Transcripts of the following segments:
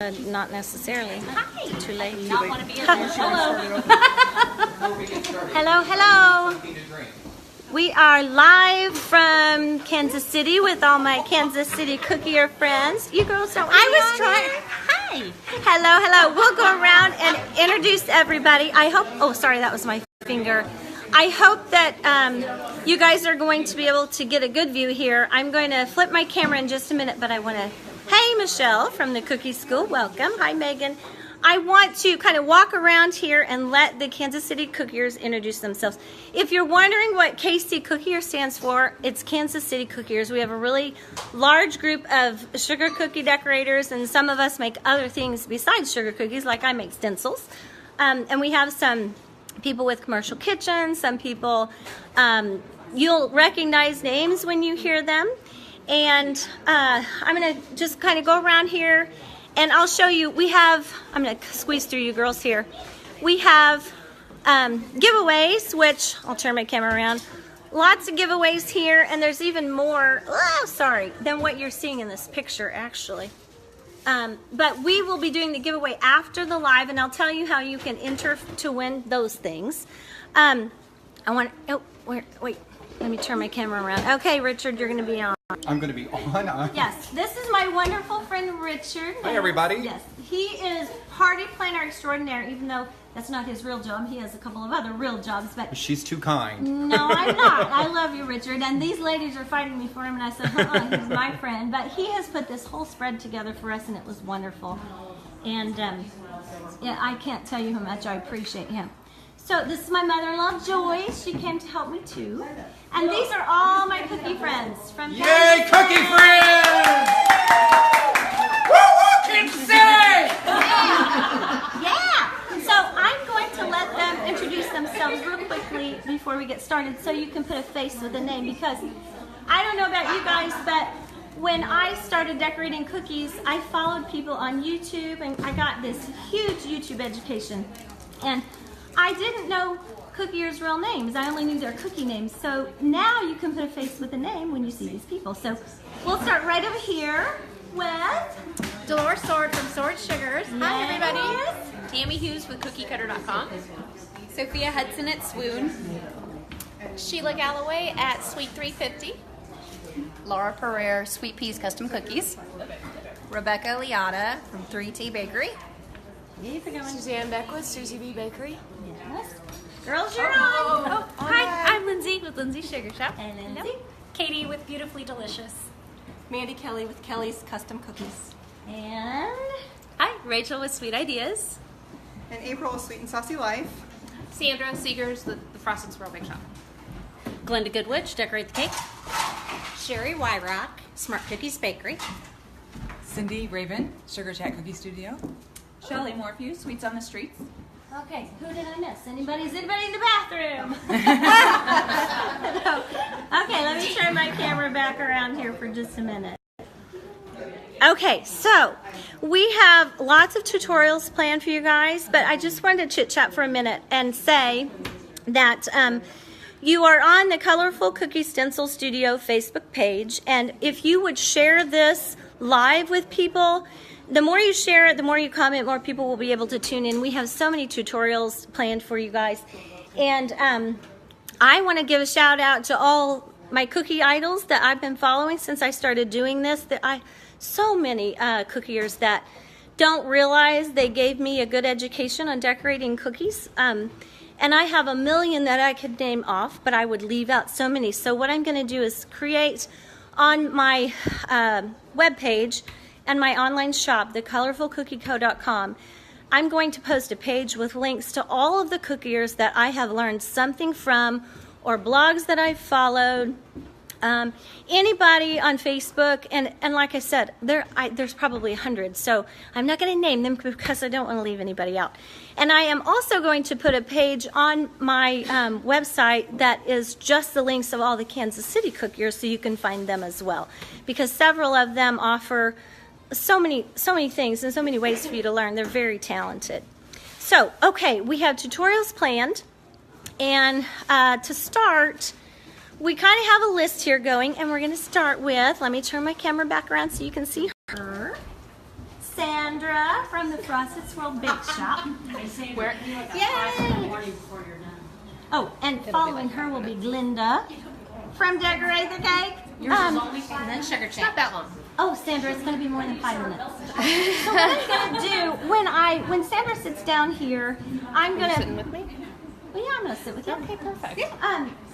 Not necessarily. Hi. Too late. Do not want to be in there. Hello. Hello, hello. We are live from Kansas City with all my Kansas City cookier friends. You girls don't. I was trying. Hi. Hello, hello. We'll go around and introduce everybody. I hope. Oh, sorry, that was my finger. I hope that you guys are going to be able to get a good view here. I'm going to flip my camera in just a minute, but I want to. Hey, Michelle from the Cookie School. Welcome. Hi, Megan. I want to kind of walk around here and let the Kansas City Cookiers introduce themselves. If you're wondering what KC Cookier stands for, it's Kansas City Cookiers. We have a really large group of sugar cookie decorators, and some of us make other things besides sugar cookies, like I make stencils. And we have some people with commercial kitchens, some people, you'll recognize names when you hear them. And I'm going to just kind of go around here and I'll show you. We have, I'm going to squeeze through you girls here. We have giveaways, which I'll turn my camera around. Lots of giveaways here, and there's even more, than what you're seeing in this picture actually. But we will be doing the giveaway after the live, and I'll tell you how you can enter to win those things. Wait, let me turn my camera around. Okay, Richard, you're going to be on. I'm going to be on. Yes, this is my wonderful friend Richard. Hi, everybody. Yes, he is party planner extraordinaire, even though that's not his real job. He has a couple of other real jobs, but She's too kind. no, I'm not. I love you, Richard. And these ladies are fighting me for him, and I said, he's my friend. But he has put this whole spread together for us, and it was wonderful. And yeah, I can't tell you how much I appreciate him. So this is my mother-in-law, Joyce. She came to help me too. And these are all my cookie friends from Yay, cookie friends! Woo-woo, Kansas City! Yeah! So I'm going to let them introduce themselves real quickly before we get started so you can put a face with a name, because I don't know about you guys, but when I started decorating cookies, I followed people on YouTube and I got this huge YouTube education. And I didn't know cookiers' real names. I only knew their cookie names. So now you can put a face with a name when you see these people. So we'll start right over here with Dolores Sword from Sword Sugars. Hi, everybody. Yes. Tammy Hughes with CookieCutter.com. Sophia Hudson at Swoon. Sheila Galloway at Sweet 350. Laura Pereira, Sweet Peas Custom Cookies. Rebecca Liata from 3T Bakery. Keep it going. Suzanne Beckwith, Susie B. Bakery. Yes. Girls, you're on. Hi, I'm Lindsay with Lindsay Sugar Shop. And Lindsay. Katie with Beautifully Delicious. Mandy Kelly with Kelly's Custom Cookies. And Hi, Rachel with Sweet Ideas. And April with Sweet and Saucy Life. Sandra Seegers with the Frosted Swirl Bake Shop. Glenda Goodwitch, Decorate the Cake. Sherry Wyrock, Smart Cookies Bakery. Cindy Raven, Sugar Chat Cookie Studio. Shelley Morphew, Sweets on the Streets. okay, who did I miss? Anybody in the bathroom? No. Okay, let me turn my camera back around here for just a minute. Okay, so we have lots of tutorials planned for you guys, but I just wanted to chit chat for a minute and say that you are on the Colorful Cookie Stencil Studio Facebook page, and if you would share this live with people, the more you share it, the more you comment, more people will be able to tune in. We have so many tutorials planned for you guys. And I want to give a shout out to all my cookie idols that I've been following since I started doing this. So many cookiers that don't realize they gave me a good education on decorating cookies. And I have a million that I could name off, but I would leave out so many. So what I'm going to do is create on my webpage and my online shop, thecolorfulcookieco.com, I'm going to post a page with links to all of the cookiers that I have learned something from, or blogs that I've followed, anybody on Facebook, and like I said, there's probably 100, so I'm not going to name them because I don't want to leave anybody out. And I am also going to put a page on my website that is just the links of all the Kansas City cookiers, so you can find them as well, because several of them offer so many things and so many ways for you to learn. They're very talented. So, okay, we have tutorials planned, and to start, we kind of have a list here going, and we're going to start with, let me turn my camera back around so you can see her. Sandra from the Frosted Swirl Bake Shop. Where? Yay! Oh, and following her will be Glinda from Decorate the Cake. And then sugar Not that long. Oh, Sandra, it's going to be more than 5 minutes. So what I'm going to do, when Sandra sits down here, I'm going to... Sitting with me? Well, yeah, I'm going to sit with you. Okay, perfect.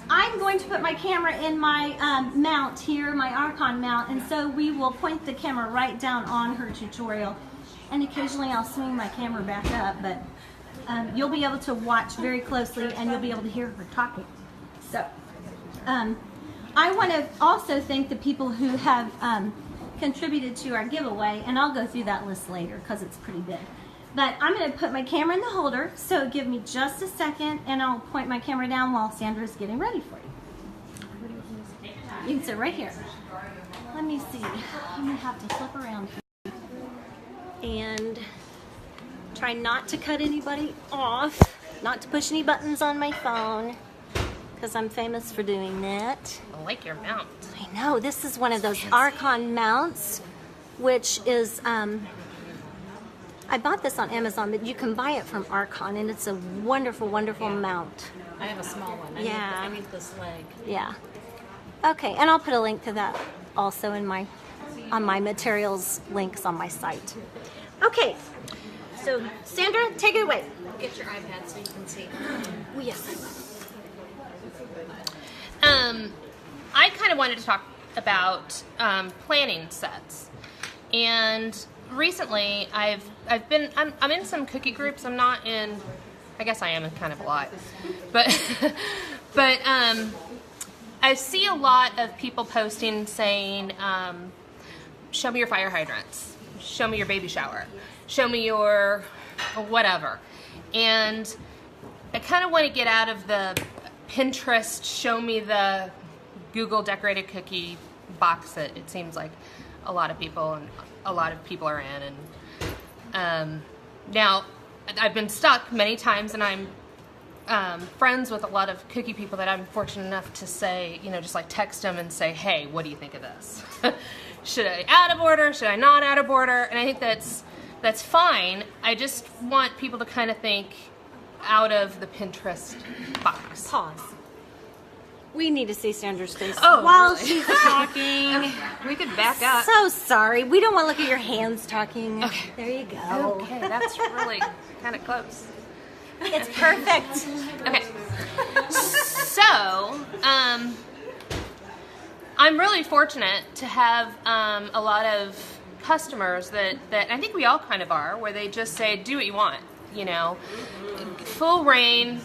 I'm going to put my camera in my mount here, my Archon mount, and so we will point the camera right down on her tutorial. And occasionally I'll swing my camera back up, but you'll be able to watch very closely and you'll be able to hear her talking. So, I want to also thank the people who have contributed to our giveaway, and I'll go through that list later because it's pretty big. But I'm going to put my camera in the holder, so give me just a second, and I'll point my camera down while Sandra's getting ready for you. You can sit right here. Let me see. I'm going to have to flip around here. And try not to cut anybody off, not to push any buttons on my phone, because I'm famous for doing that. I like your mount. I know, this is one of those Archon mounts, which is, I bought this on Amazon, but you can buy it from Archon, and it's a wonderful, wonderful mount. I have a small one. I need this leg. Yeah. Okay, and I'll put a link to that also in on my materials links on my site. Okay, so Sandra, take it away. Get your iPad so you can see. Oh, yes. I kind of wanted to talk about planning sets, and recently I'm in some cookie groups. I'm not in. I guess I am in kind of a lot, but I see a lot of people posting saying, "Show me your fire hydrants. Show me your baby shower. Show me your whatever," and I kind of want to get out of the Pinterest, show me the Google decorated cookie box that it seems like a lot of people are in. And now I've been stuck many times, and I'm friends with a lot of cookie people that I'm fortunate enough to say, just like text them and say, hey, what do you think of this? Should I add a border? Should I not add a border? And I think that's fine. I just want people to kind of think out of the Pinterest box. Pause. We need to see Sandra's face Oh, while really? she's talking. We could back up. So sorry. We don't want to look at your hands talking. Okay. There you go. Okay, that's really kind of close. It's perfect. Okay. So, I'm really fortunate to have a lot of customers that I think we all kind of are, where they just say, do what you want, full reign,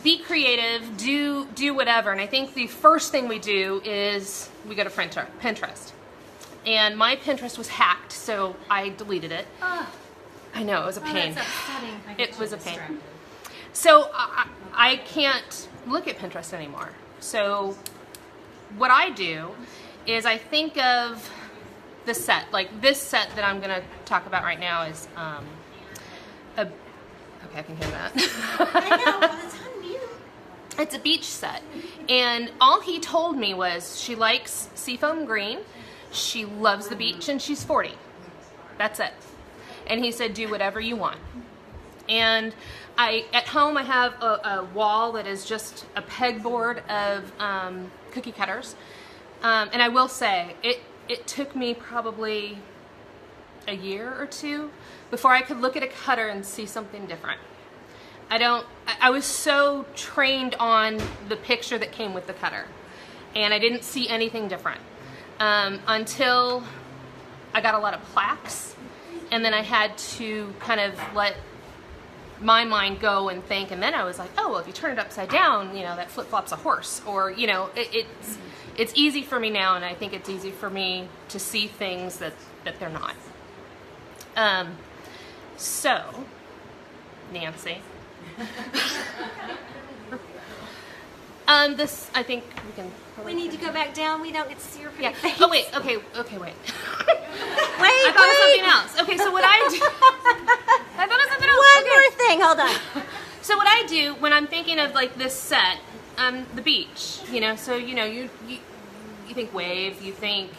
be creative, do whatever. And I think the first thing we do is we go to Pinterest. And my Pinterest was hacked, so I deleted it. I know, it was a pain. That's upsetting. It was a pain. So I can't look at Pinterest anymore. So what I do is I think of the set. Like this set that I'm going to talk about right now is okay, I can hear that. I know, but it's on mute. It's a beach set. And all he told me was she likes seafoam green, she loves the beach, and she's 40. That's it. And he said, do whatever you want. And at home I have a wall that is just a pegboard of cookie cutters. And I will say, it took me probably a year or two before I could look at a cutter and see something different. I was so trained on the picture that came with the cutter, and I didn't see anything different until I got a lot of plaques, and then I had to kind of let my mind go and think, and then I was like, oh, well, if you turn it upside down, that flip-flops a horse, or, it's easy for me now, and I think it's easy for me to see things that they're not. So, Nancy. This, I think we can... We need to go back down. We don't get to see your pretty face. Oh, wait. Okay, wait. I thought of something else. Okay, so what I do... I thought of something else. One Okay. more thing. Hold on. So what I do when I'm thinking of, like, this set, the beach, so, you think wave, you think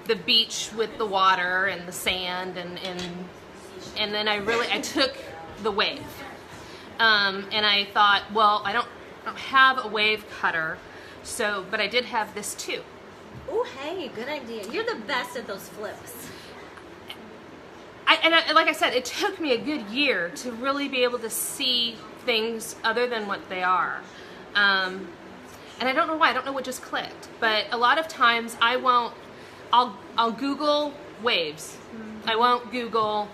the beach with the water and the sand, and then I took the wave, and I thought, well, I don't have a wave cutter, but I did have this too. Oh, hey, good idea. You're the best at those flips. Like I said, it took me a good year to really be able to see things other than what they are. And I don't know why. I don't know what just clicked. But a lot of times I'll Google waves. I won't Google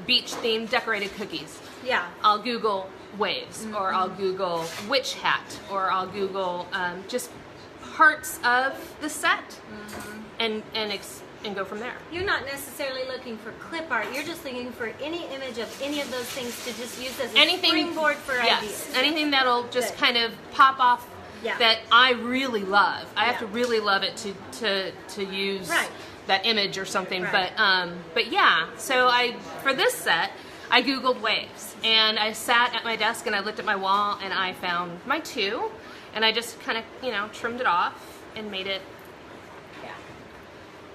beach-themed decorated cookies. Yeah. I'll Google waves, or I'll Google witch hat, or I'll Google just parts of the set, and go from there. You're not necessarily looking for clip art. You're just looking for any image of any of those things to just use as a springboard for ideas. Anything that'll just kind of pop off that I really love. I have to really love it to use that image or something. Right. But yeah. So for this set, I Googled waves, and I sat at my desk and I looked at my wall and I found my two, and I just kind of trimmed it off and made it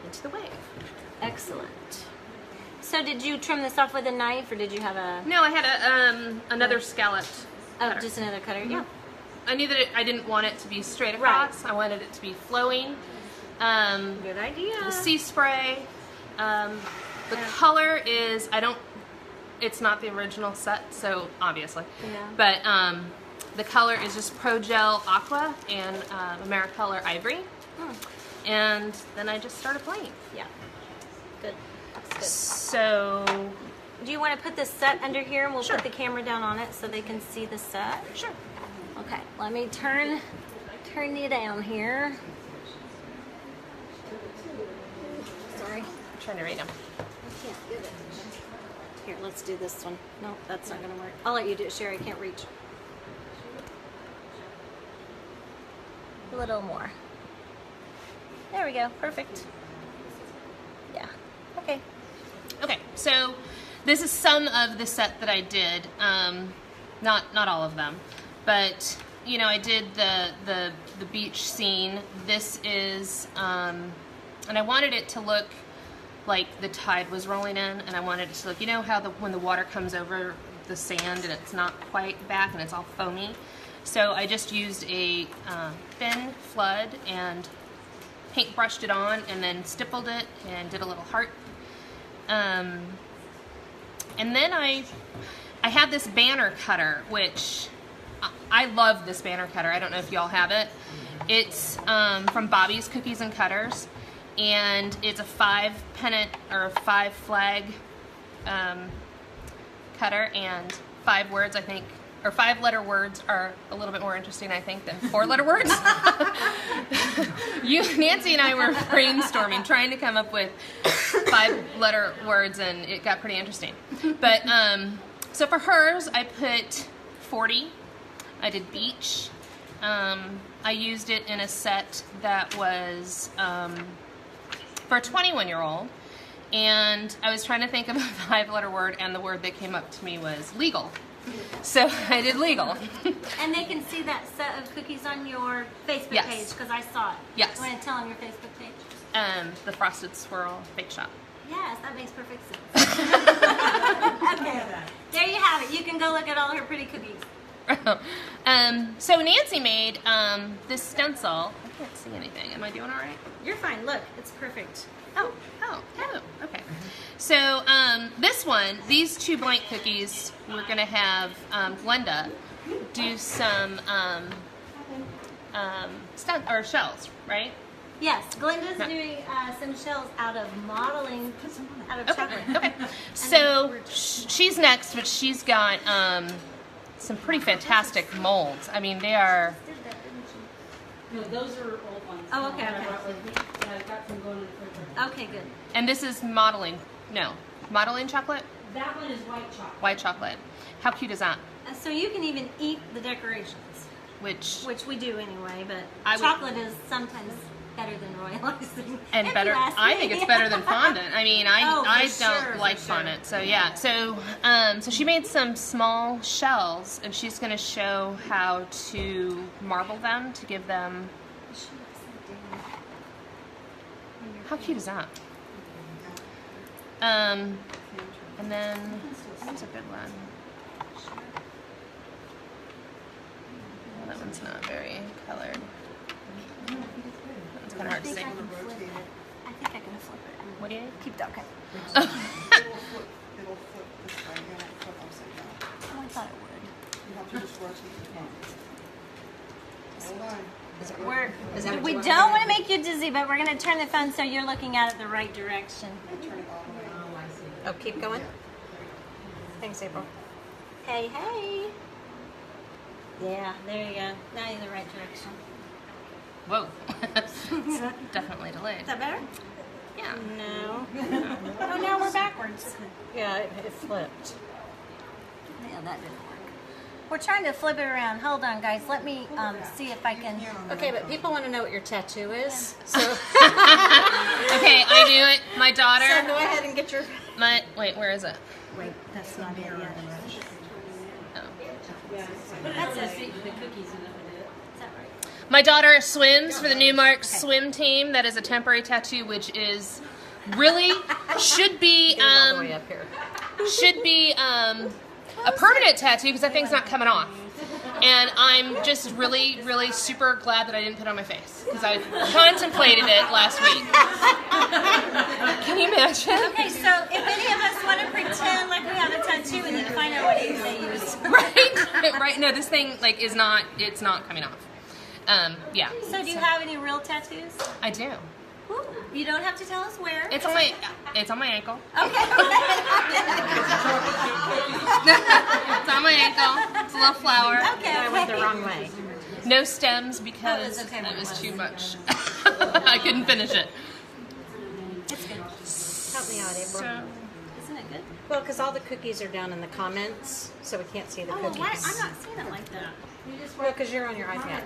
into the wave. Excellent. So did you trim this off with a knife, or did you have a... No, I had another scalloped cutter. Just another cutter, yeah. I knew that I didn't want it to be straight across. I wanted it to be flowing. Good idea. The sea spray. The color is, it's not the original set, so obviously. Yeah. But the color is just Pro Gel Aqua and Americolor Ivory. And then I just started playing. Yeah. Good. That's good. So... Do you want to put this set under here, and we'll put the camera down on it so they can see the set? Sure. Okay, let me turn you down here. Sorry. I'm trying to read them. I can't get it. Here, let's do this one. No, that's not going to work. I'll let you do it, Sherry. I can't reach. A little more. There we go. Perfect. Yeah. Okay. Okay, so this is some of the set that I did. Not all of them, but I did the beach scene. This is, and I wanted it to look like the tide was rolling in, and I wanted it to look, how when the water comes over the sand and it's not quite back and it's all foamy. So I just used a thin flood and paintbrushed it on, and then stippled it and did a little heart. And then I have this banner cutter, which I love this banner cutter. I don't know if y'all have it. It's from Bobby's Cookies and Cutters, and it's a 5-pennant or a 5-flag cutter, and 5 words, I think, or 5-letter words are a little bit more interesting, I think, than 4-letter words. Nancy and I were brainstorming, trying to come up with 5-letter words, and it got pretty interesting. But, so for hers, I put 40. I did beach. I used it in a set that was for a 21-year-old, and I was trying to think of a 5-letter word, and the word that came up to me was legal. So I did legal. And they can see that set of cookies on your Facebook page, because I saw it. Yes. You want to tell them your Facebook page? The Frosted Swirl Bake Shop. Yes, that makes perfect sense. Okay, there you have it. You can go look at all her pretty cookies. So Nancy made this stencil. I can't see anything. Am I doing all right? You're fine. Look, it's perfect. Oh, okay. So this one, these 2 blank cookies, we're going to have Glenda do some shells, right? Yes, Glenda's doing some shells out of modeling, out of chocolate. Okay. So she's next, but she's got some pretty fantastic molds. I mean, they are... No, those are old ones. Oh, okay. I got some going in the refrigerator. Okay, good. And this is modeling chocolate? That one is white chocolate. White chocolate. How cute is that? So you can even eat the decorations, Which we do anyway, but I would- chocolate is sometimes better than royal icing. and if better. you ask I me. think it's better than fondant. I mean, I don't like fondant. So yeah. So so she made some small shells, and she's going to show how to marble them to give them How cute is that? And then, that's a good one. Oh, that one's not very colored. It's kind of hard to see. I think I can flip it. What do you? Keep that, okay. It'll flip this way. It won't flip upside down. Oh, I thought it would. You have to just rotate your phone. Hold on. We don't want to make you dizzy, but we're going to turn the phone so you're looking at it the right direction. Turn it all the way. Oh, keep going. Thanks, April. Hey, hey. Yeah, there you go. Now you're in the right direction. Whoa. Definitely delayed. Is that better? Yeah. No. Oh, now we're backwards. Yeah, it flipped. Yeah, that didn't work. We're trying to flip it around. Hold on, guys. Let me see if I can. Okay, but people want to know what your tattoo is. So, Okay, I knew it. My daughter. so go ahead and get your. Wait, where is it? Wait, that's not it yet. Oh. That's it. My daughter swims for the Newmark swim team. That is a temporary tattoo, which is really should be All the way up here. a permanent tattoo because that thing's not coming off. And I'm just really, really super glad that I didn't put it on my face because I contemplated it last week. Can you imagine? Okay, so if any of us want to pretend like we have a tattoo, we need to find out what ink they use. Right? Right? No, this thing it's not coming off. Yeah. So do you have any real tattoos? I do. Ooh, you don't have to tell us where. It's on my ankle. Okay. It's on my ankle. It's a little flower. Okay. I went the wrong way. No stems because Oh, it's okay it when it was was. too much. I couldn't finish it. It's good. Help me out, April. So, Isn't it good? Well, because all the cookies are down in the comments, so we can't see the Oh, well, cookies. why? I'm not seeing it like that. Well, because you're on your iPad.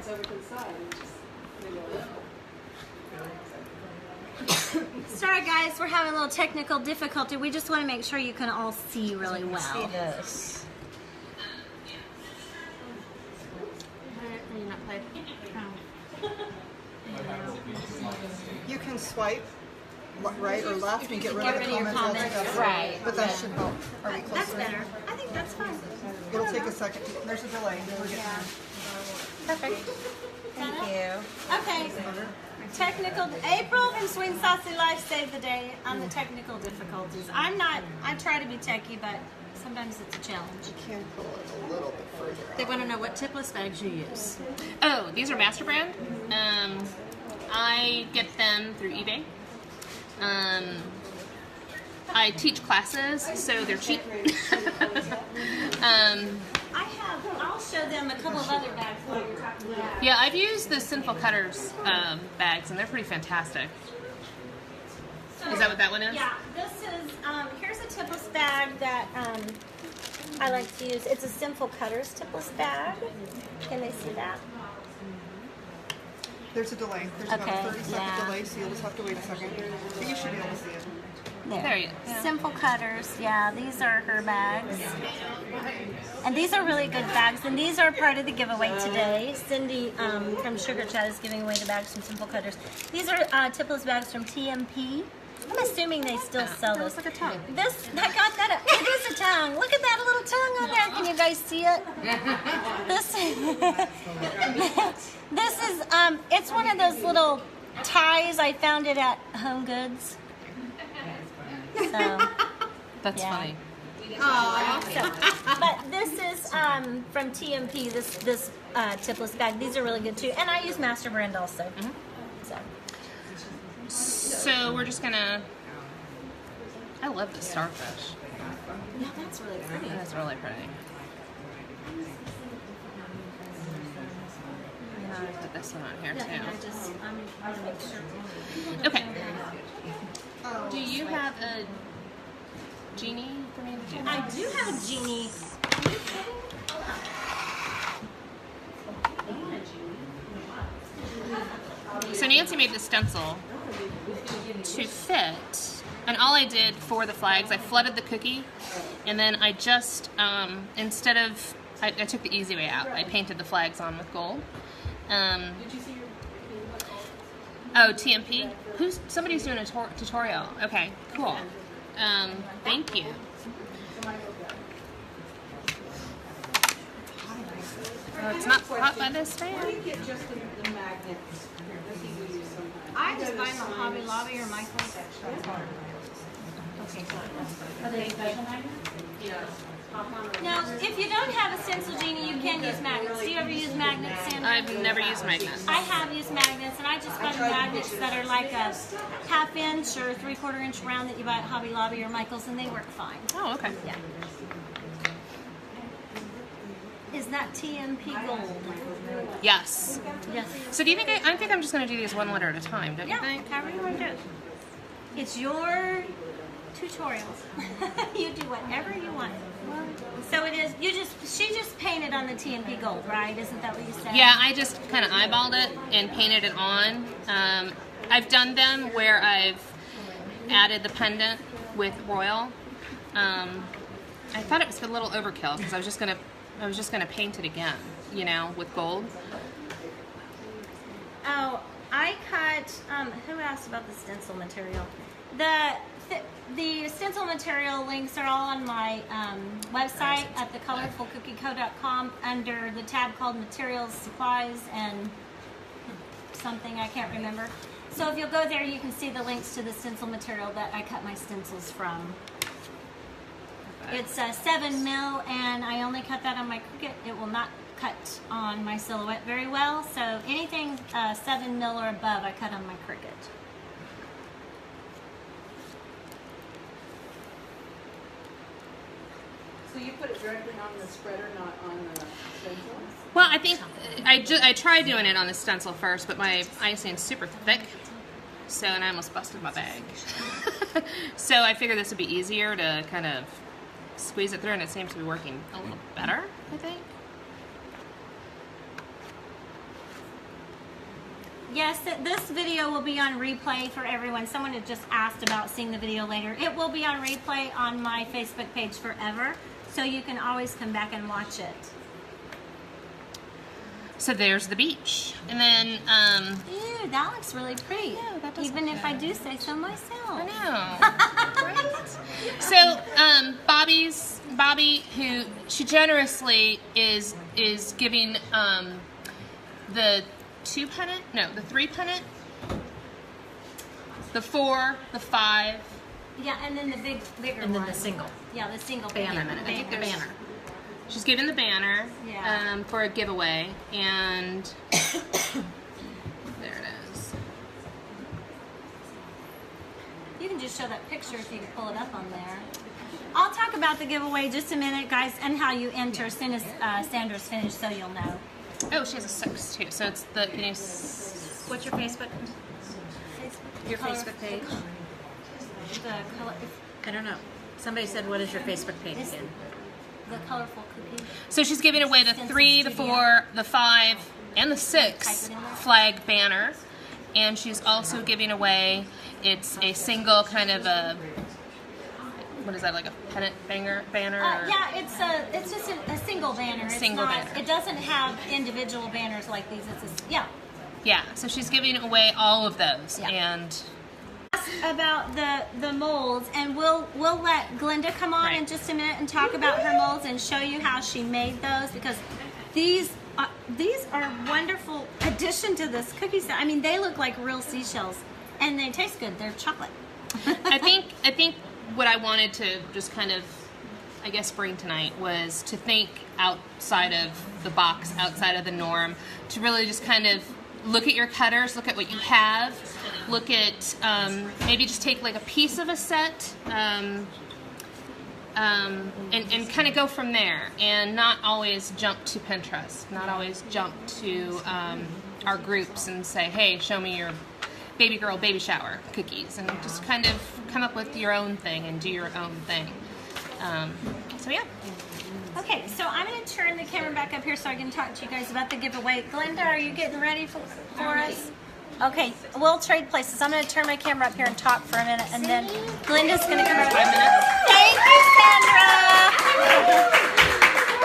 Sorry, guys. We're having a little technical difficulty. We just want to make sure you can all see really See well. this. You can swipe right or left and get rid of the comments altogether. Right. But that should help. Are we That's closer? better. I think that's fine. It'll take a second. There's a delay. We're getting there. Perfect. Thank you. Okay. Technical. April from Sweet and Saucy Life saved the day on the technical difficulties. I try to be techie, but sometimes it's a challenge. Can pull it a little bit further. They want to know what tipless bags you use. oh, these are Master Brand. I get them through eBay. I teach classes, so they're cheap. I'll show them a couple of other bags while you're talking about. Yeah, I've used the Sinful Cutters bags, and they're pretty fantastic. Is that what that one is? Yeah, this is, here's a tipless bag that I like to use. It's a Simple Cutters tipless bag. Can they see that? There's a delay. There's about a Okay, 30-second yeah. delay, so you'll just have to wait a second. But you should be able to see it. There you go. Yeah. Simple Cutters, yeah, these are her bags. And these are really good bags, and these are part of the giveaway today. Cindy from Sugar Chat is giving away the bags from Simple Cutters. These are tipless bags from TMP. I'm assuming they still sell this. Like a tongue. This, I got that. It is a tongue. Look at that little tongue on there. Can you guys see it? This is, it's one of those little ties. I found it at Home Goods. So, That's Yeah. funny. but this is from TMP. This tipless bag. These are really good too, and I use Master Brand also. So. So we're just gonna. I love this starfish. Yeah, that's really pretty. That's really pretty. Put this one on here Yeah, and I too. just I'm gonna make sure. Okay. Do you have a genie for me to do? I do have a genie. So Nancy made the stencil to fit, and all I did for the flags, I flooded the cookie, and then I just, instead of, I took the easy way out. I painted the flags on with gold. Oh, TMP? Somebody's doing a tutorial. Okay, cool. Thank you. Oh, it's not hot by this fan. I just buy them at Hobby Lobby or Michael's. Now, if you don't have a stencil genie, you can use magnets. Do you ever use magnets, Sandra? I've never used magnets. I have used magnets, and I just buy the magnets that are like a half-inch or 3/4 inch round that you buy at Hobby Lobby or Michael's, and they work fine. Oh, okay. Yeah. Is that TMP gold? Yes. Yes. So do you think I think I'm just going to do these one letter at a time, don't you Yeah, think? however you want to do it. It's your tutorial. You do whatever you want. So it is. She just painted on the TMP gold, right? Isn't that what you said? Yeah, I just kind of eyeballed it and painted it on. I've done them where I've added the pendant with royal. I thought it was a little overkill because I was just gonna paint it again, you know, with gold. Oh, I cut. Who asked about the stencil material? The stencil material links are all on my website at thecolorfulcookieco.com under the tab called Materials, Supplies, and something I can't remember. So if you'll go there, you can see the links to the stencil material that I cut my stencils from. It's 7 mil, and I only cut that on my Cricut. It will not cut on my Silhouette very well. So anything 7 mil or above, I cut on my Cricut. So you put it directly on the spreader, not on the stencil? Well, I think I tried doing it on the stencil first, but my icing's super thick, so and I almost busted my bag. So I figured this would be easier to kind of squeeze it through, and it seems to be working a little better, I think. Yes, this video will be on replay for everyone. Someone had just asked about seeing the video later. It will be on replay on my Facebook page forever, so you can always come back and watch it. So there's the beach, and then Ew, that looks really pretty. Yeah, that does Even look if good. I do say so myself. I know. Right? So Bobby, who she generously is giving the 2 pennant, no, the 3 pennant, the 4, the 5. Yeah, and then the bigger And then one. the single. Yeah, the single Banner. banner. I think the banner. She's giving the banner Yeah. for a giveaway, and there it is. You can just show that picture if you can pull it up on there. I'll talk about the giveaway just a minute, guys, and how you enter as soon as Sandra's finished, so you'll know. Oh, she has a 6 too. So it's the What's your Facebook? Your Facebook page? The color, I don't know. Somebody said, what is your Facebook page This- again? the colorful cookie. So she's giving away the 3, the 4, the 5, and the 6 flag banner, and she's also giving away. It's a single kind of a. What is that, like a pennant banner? Or? Yeah, it's just a single banner. It's Single not, banner. It doesn't have individual banners like these. It's yeah. Yeah. So she's giving away all of those, Yeah. and About the molds, and we'll let Glenda come on in Right. just a minute and talk about her molds and show you how she made those, because these are a wonderful addition to this cookie set. I mean, they look like real seashells, and they taste good. They're chocolate. I think what I wanted to just kind of, I guess, bring tonight was to think outside of the box, outside of the norm, to really just kind of look at your cutters, look at what you have, look at maybe just take like a piece of a set and kind of go from there, and not always jump to Pinterest, not always jump to our groups and say, hey, show me your baby girl baby shower cookies, and just kind of come up with your own thing and do your own thing. So yeah. Okay, so I'm going to turn the camera back up here so I can talk to you guys about the giveaway. Glenda, are you getting ready for us? Okay, we'll trade places. I'm going to turn my camera up here and talk for a minute, and then Glenda's going to come over. 5 minutes. Thank you, Sandra.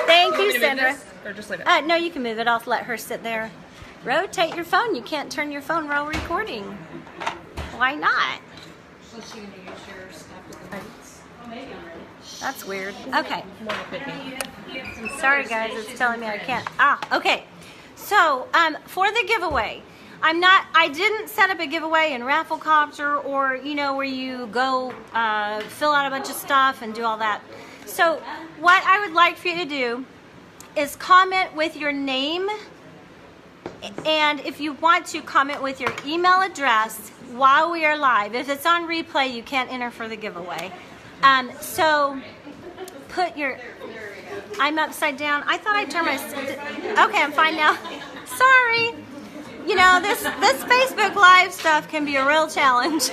Thank Want me you, to move Sandra. this, or just leave it? No, you can move it. I'll let her sit there. Rotate your phone. You can't turn your phone while recording. Why not? That's weird. Okay. I'm sorry, guys. It's telling me I can't. Okay. So, for the giveaway, I didn't set up a giveaway in Rafflecopter or, where you go fill out a bunch of stuff and do all that. So, what I would like for you to do is comment with your name, and if you want to, comment with your email address while we are live. If it's on replay, you can't enter for the giveaway. So put your, I'm upside down. I thought I turned my, okay, I'm fine now. Sorry. This Facebook Live stuff can be a real challenge.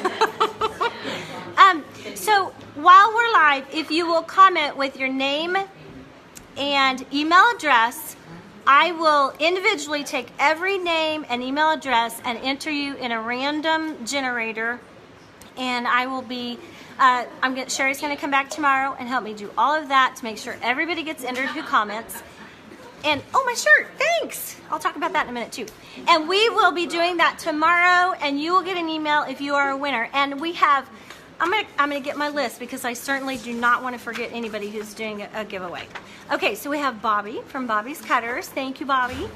So while we're live, if you will comment with your name and email address, I will individually take every name and email address and enter you in a random generator, and I will be, Sherry's going to come back tomorrow and help me do all of that to make sure everybody gets entered who comments. And, oh, my shirt, thanks. I'll talk about that in a minute, too. And we will be doing that tomorrow, and you will get an email if you are a winner. And we have, I'm gonna get my list because I certainly do not want to forget anybody who's doing a giveaway. Okay, so we have Bobby from Bobby's Cutters. Thank you, Bobby.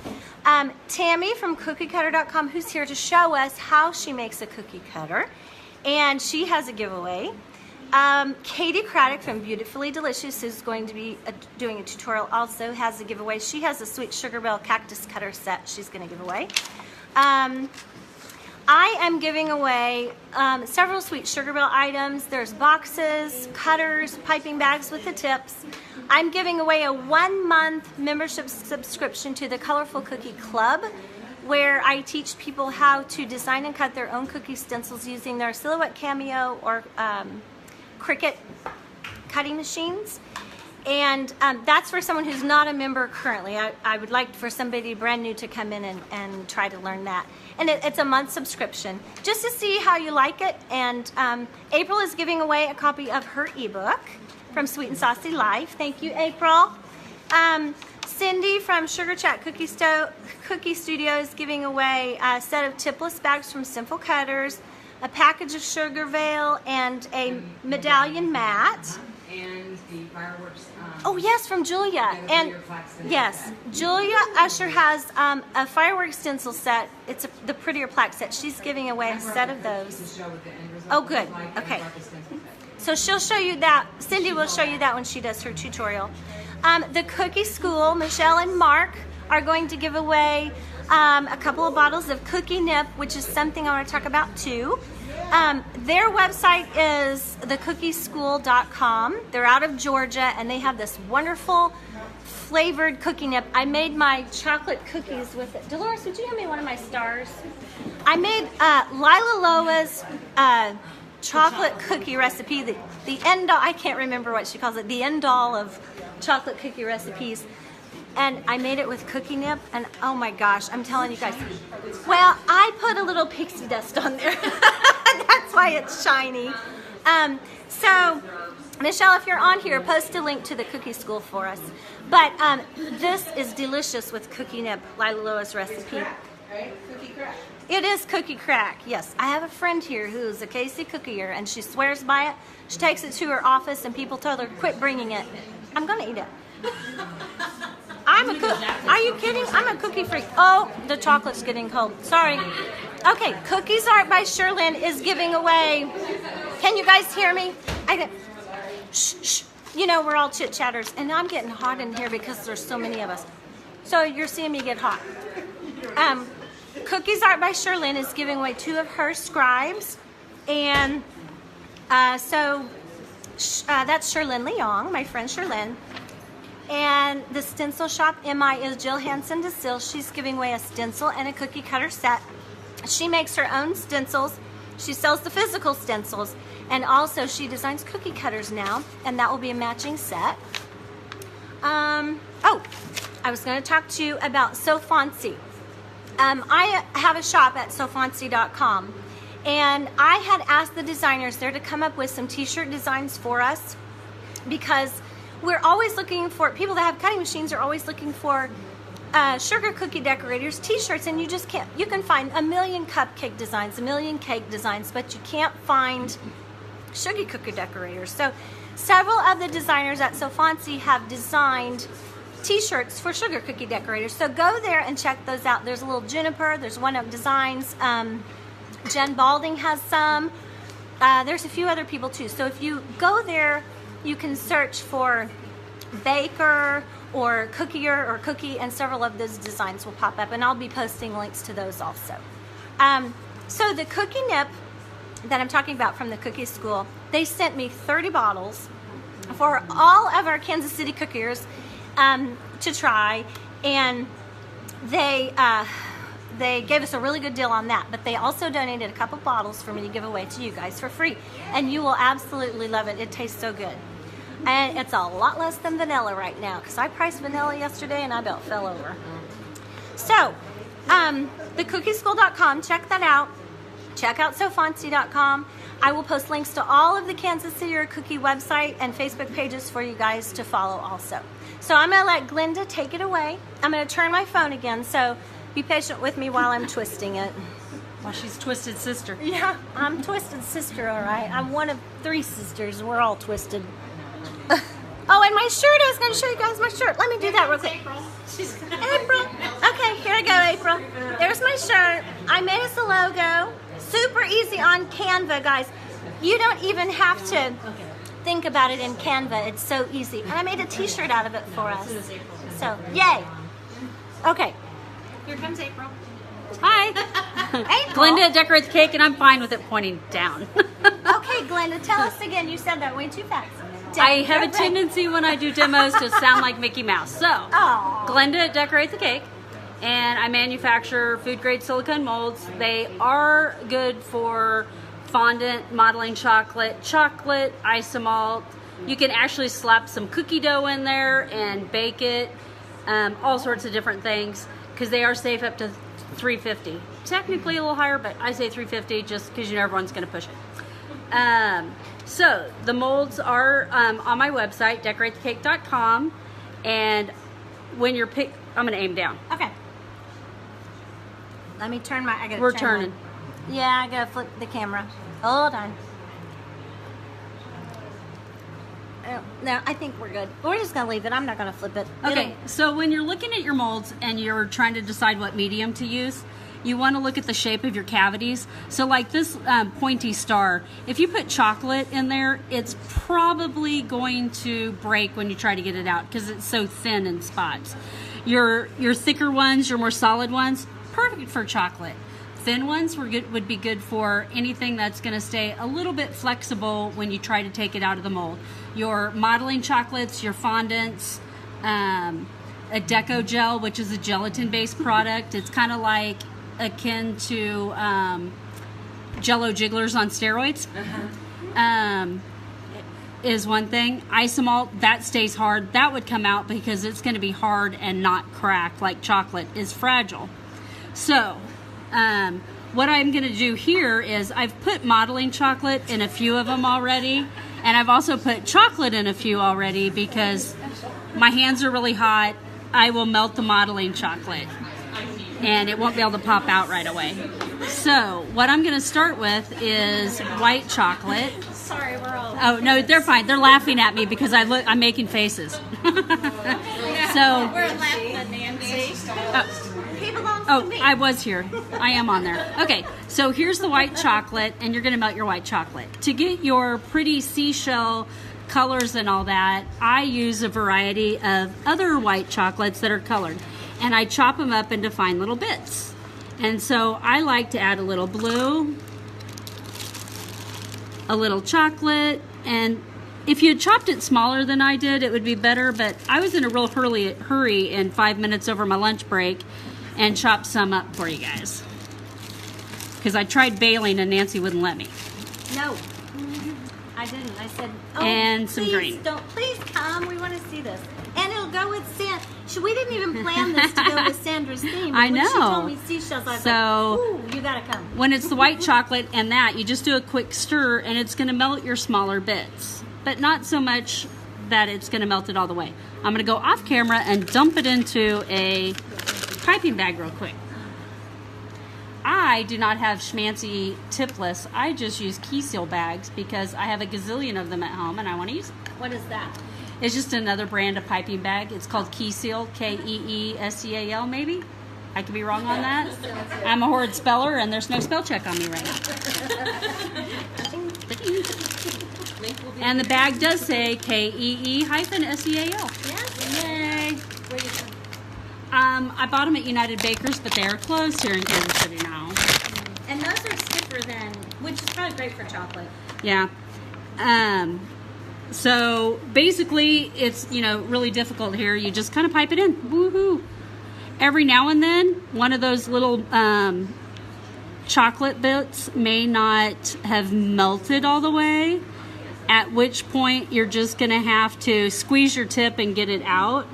Tammy from cookiecutter.com, who's here to show us how she makes a cookie cutter. And she has a giveaway. Katie Craddock from Beautifully Delicious, who's going to be doing a tutorial, also has a giveaway. She has a Sweet Sugar Bell Cactus Cutter set she's going to give away. I am giving away several Sweet Sugar Bell items. There's boxes, cutters, piping bags with the tips. I'm giving away a 1-month membership subscription to the Colorful Cookie Club, where I teach people how to design and cut their own cookie stencils using their Silhouette Cameo or Cricut cutting machines. And that's for someone who's not a member currently. I would like for somebody brand new to come in and try to learn that. And it's a month subscription, just to see how you like it. And April is giving away a copy of her ebook from Sweet and Saucy Life. Thank you, April. Cindy from Sugar Chat Cookie Studio is giving away a set of tipless bags from Simple Cutters, a package of sugar veil, and a medallion mat. And the fireworks. Oh yes, from Julia. And yes, Julia Usher has a fireworks stencil set. It's the prettier plaque set. She's giving away a set of those. Oh good. Okay. So she'll show you that. Cindy will show you that when she does her tutorial. The Cookie School, Michelle and Mark are going to give away a couple of bottles of Cookie Nip, which is something I want to talk about too. Their website is thecookieschool.com. They're out of Georgia, and they have this wonderful flavored cookie nip. I made my chocolate cookies with it. Dolores, would you hand me one of my stars? I made Lila Loa's chocolate cookie recipe, the end all, I can't remember what she calls it, the end all of chocolate cookie recipes. And I made it with cookie nip, and oh my gosh, I'm telling you guys. Well, I put a little pixie dust on there. That's why it's shiny. So, Michelle, if you're on here, post a link to the Cookie School for us. But this is delicious with cookie nip, Lila Loa's recipe. Cookie crack. It is cookie crack, yes. I have a friend here who's a Casey cookier, and she swears by it. She takes it to her office, and people told her, quit bringing it. I'm going to eat it. Are you kidding? I'm a cookie freak. Oh, the chocolate's getting cold. Sorry. Okay, Cookies Art by Sherlyn is giving away. Can you guys hear me? Shh, shh. You know, we're all chit-chatters, and I'm getting hot in here because there's so many of us. So you're seeing me get hot. Cookies Art by Sherlyn is giving away 2 of her scribes, and that's Sherlyn Leong, my friend Sherlyn. And the stencil shop, MI, is Jill Hansen DeSille. She's giving away a stencil and a cookie cutter set. She makes her own stencils. She sells the physical stencils. And also she designs cookie cutters now, and that will be a matching set. Oh, I was going to talk to you about So Fancy. I have a shop at sofancy.com, and I had asked the designers there to come up with some t-shirt designs for us, because we're always looking for, people that have cutting machines are always looking for sugar cookie decorators t-shirts, and you just can't. You can find a million cupcake designs, a million cake designs, but you can't find sugar cookie decorators. So several of the designers at Sofansi have designed t-shirts for sugar cookie decorators. So go there and check those out. There's a little Juniper, there's One Up Designs, Jen Balding has some. There's a few other people too. So if you go there, you can search for baker or cookier or cookie, and several of those designs will pop up, and I'll be posting links to those also. So the cookie nip that I'm talking about from the cookie school, they sent me 30 bottles for all of our Kansas City cookiers to try, and they gave us a really good deal on that, but they also donated a couple bottles for me to give away to you guys for free, and you will absolutely love it. It tastes so good. And it's a lot less than vanilla right now, because I priced vanilla yesterday and I about fell over. So, thecookieschool.com, check that out. Check out sofancy.com. I will post links to all of the Kansas City or Cookie website and Facebook pages for you guys to follow also. So I'm going to let Glenda take it away. I'm going to turn my phone again, so be patient with me while I'm twisting it. Well, she's Twisted Sister. Yeah, I'm Twisted Sister, all right. I'm one of 3 sisters. We're all twisted. Oh, and my shirt, I was going to show you guys my shirt. Let me do that real quick. April. Okay, here I go, April. There's my shirt. I made us a logo. Super easy on Canva, guys. You don't even have to think about it in Canva. It's so easy. And I made a t-shirt out of it for us. So, yay. Okay. Here comes April. Hi. April. Glenda decorates the cake, and I'm fine with it pointing down. Okay, Glenda, tell us again. You said that way too fast. I have a tendency when I do demos to sound like Mickey Mouse. So, Aw. Glenda decorates the cake, and I manufacture food-grade silicone molds. They are good for fondant, modeling chocolate, isomalt. You can actually slap some cookie dough in there and bake it, all sorts of different things, because they are safe up to 350. Technically a little higher, but I say 350 just because you know everyone's going to push it. So the molds are on my website, decoratethecake.com, and when you're I'm going to aim down. Okay. Let me turn my. We're turning. Yeah, I gotta flip the camera. Hold on. Oh, no, I think we're good. We're just gonna leave it. I'm not gonna flip it. Okay, so when you're looking at your molds and you're trying to decide what medium to use, you want to look at the shape of your cavities. So like this pointy star, if you put chocolate in there, it's probably going to break when you try to get it out because it's so thin in spots. Your thicker ones, your more solid ones, perfect for chocolate. Thin ones would be good for anything that's going to stay a little bit flexible when you try to take it out of the mold. Your modeling chocolates, your fondants, a deco gel, which is a gelatin-based product. It's kind of like akin to Jell-O jigglers on steroids. Is one thing. Isomalt, that stays hard. That would come out because it's going to be hard and not crack like chocolate is fragile. So what I'm going to do here is I've put modeling chocolate in a few of them already, and I've also put chocolate in a few already because my hands are really hot. I will melt the modeling chocolate and it won't be able to pop out right away. So what I'm going to start with is white chocolate. Sorry, we're all. Oh no, they're fine. They're laughing at me because I'm making faces. So We're laughing at Nancy. He belongs to me. I was here. I am on there. Okay, so here's the white chocolate, and you're going to melt your white chocolate. To get your pretty seashell colors and all that, I use a variety of other white chocolates that are colored, and I chop them up into fine little bits. And so I like to add a little blue, a little chocolate, and if you had chopped it smaller than I did, it would be better, but I was in a real hurry in 5 minutes over my lunch break and chopped some up for you guys. Because I tried bailing and Nancy wouldn't let me. No, I didn't. I said, oh, And some please green. Please come. We want to see this. And it'll go with Sand. We didn't even plan this to go with Sandra's theme. I When she know. told me seashells, I was So- like, ooh, you gotta come. When it's the white chocolate and that, you just do a quick stir and it's going to melt your smaller bits. But not so much that it's going to melt it all the way. I'm going to go off camera and dump it into a piping bag real quick. I do not have schmancy tipless. I just use key seal bags because I have a gazillion of them at home and I want to use them. What is that? It's just another brand of piping bag. It's called Key Seal, Keeseal maybe? I could be wrong on that. I'm a horrid speller and there's no spell check on me right now. And the bag does say KEE-SEAL. Yes. Yay. I bought them at United Bakers, but they are closed here in Kansas City now. And those are stiffer than, which is probably great for chocolate. Yeah. So basically, it's, really difficult here. You just kind of pipe it in. Woohoo. Every now and then, one of those little chocolate bits may not have melted all the way, at which point you're just going to have to squeeze your tip and get it out.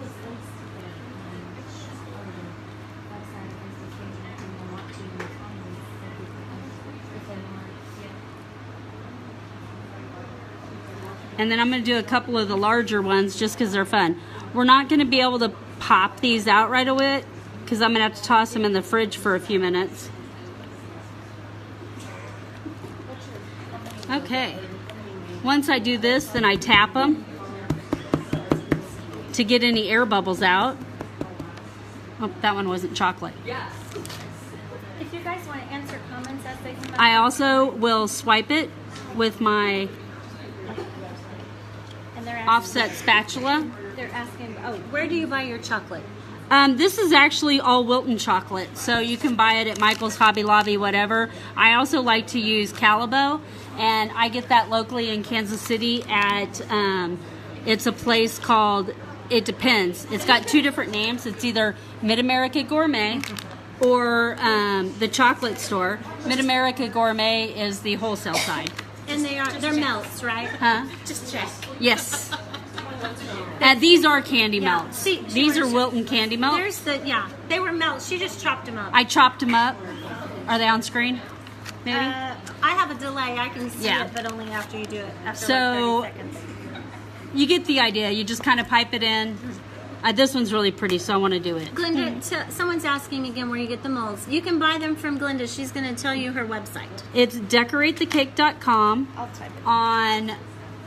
And then I'm going to do a couple of the larger ones just because they're fun. We're not going to be able to pop these out right away because I'm going to have to toss them in the fridge for a few minutes. Okay. Once I do this, then I tap them to get any air bubbles out. Oh, that one wasn't chocolate. If you guys want to answer comments as they come up. I also will swipe it with my And they're asking, offset spatula. They're asking, where do you buy your chocolate? This is actually all Wilton chocolate, so you can buy it at Michael's, Hobby Lobby, whatever. I also like to use Calabo, and I get that locally in Kansas City at, it's a place called, it depends. It's got two different names. It's either Mid-America Gourmet or the chocolate store. Mid-America Gourmet is the wholesale side. And they're melts, right? Huh? Just check. Yes. These are candy melts. See, These are Wilton candy melts. They were melts. She just chopped them up. I chopped them up. Are they on screen? Maybe? I have a delay. I can see it, but only after you do it. After like 30 seconds. You get the idea. You just kind of pipe it in. This one's really pretty, so I want to do it. Glenda, someone's asking again where you get the molds. You can buy them from Glenda. She's going to tell you her website. It's decoratethecake.com I'll type it. on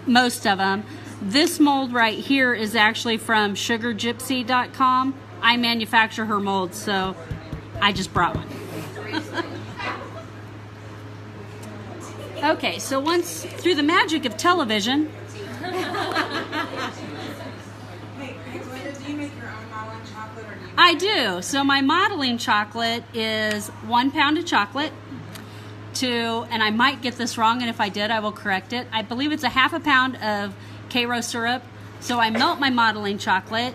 most of them. This mold right here is actually from sugargypsy.com. I manufacture her molds, so I just brought one. Okay, so once through the magic of television, Hey, Glenda, do you make your own modeling chocolate or do you? I do. So my modeling chocolate is 1 pound of chocolate and I might get this wrong, and if I did, I will correct it. I believe it's a half a pound of Karo syrup. So I melt my modeling chocolate.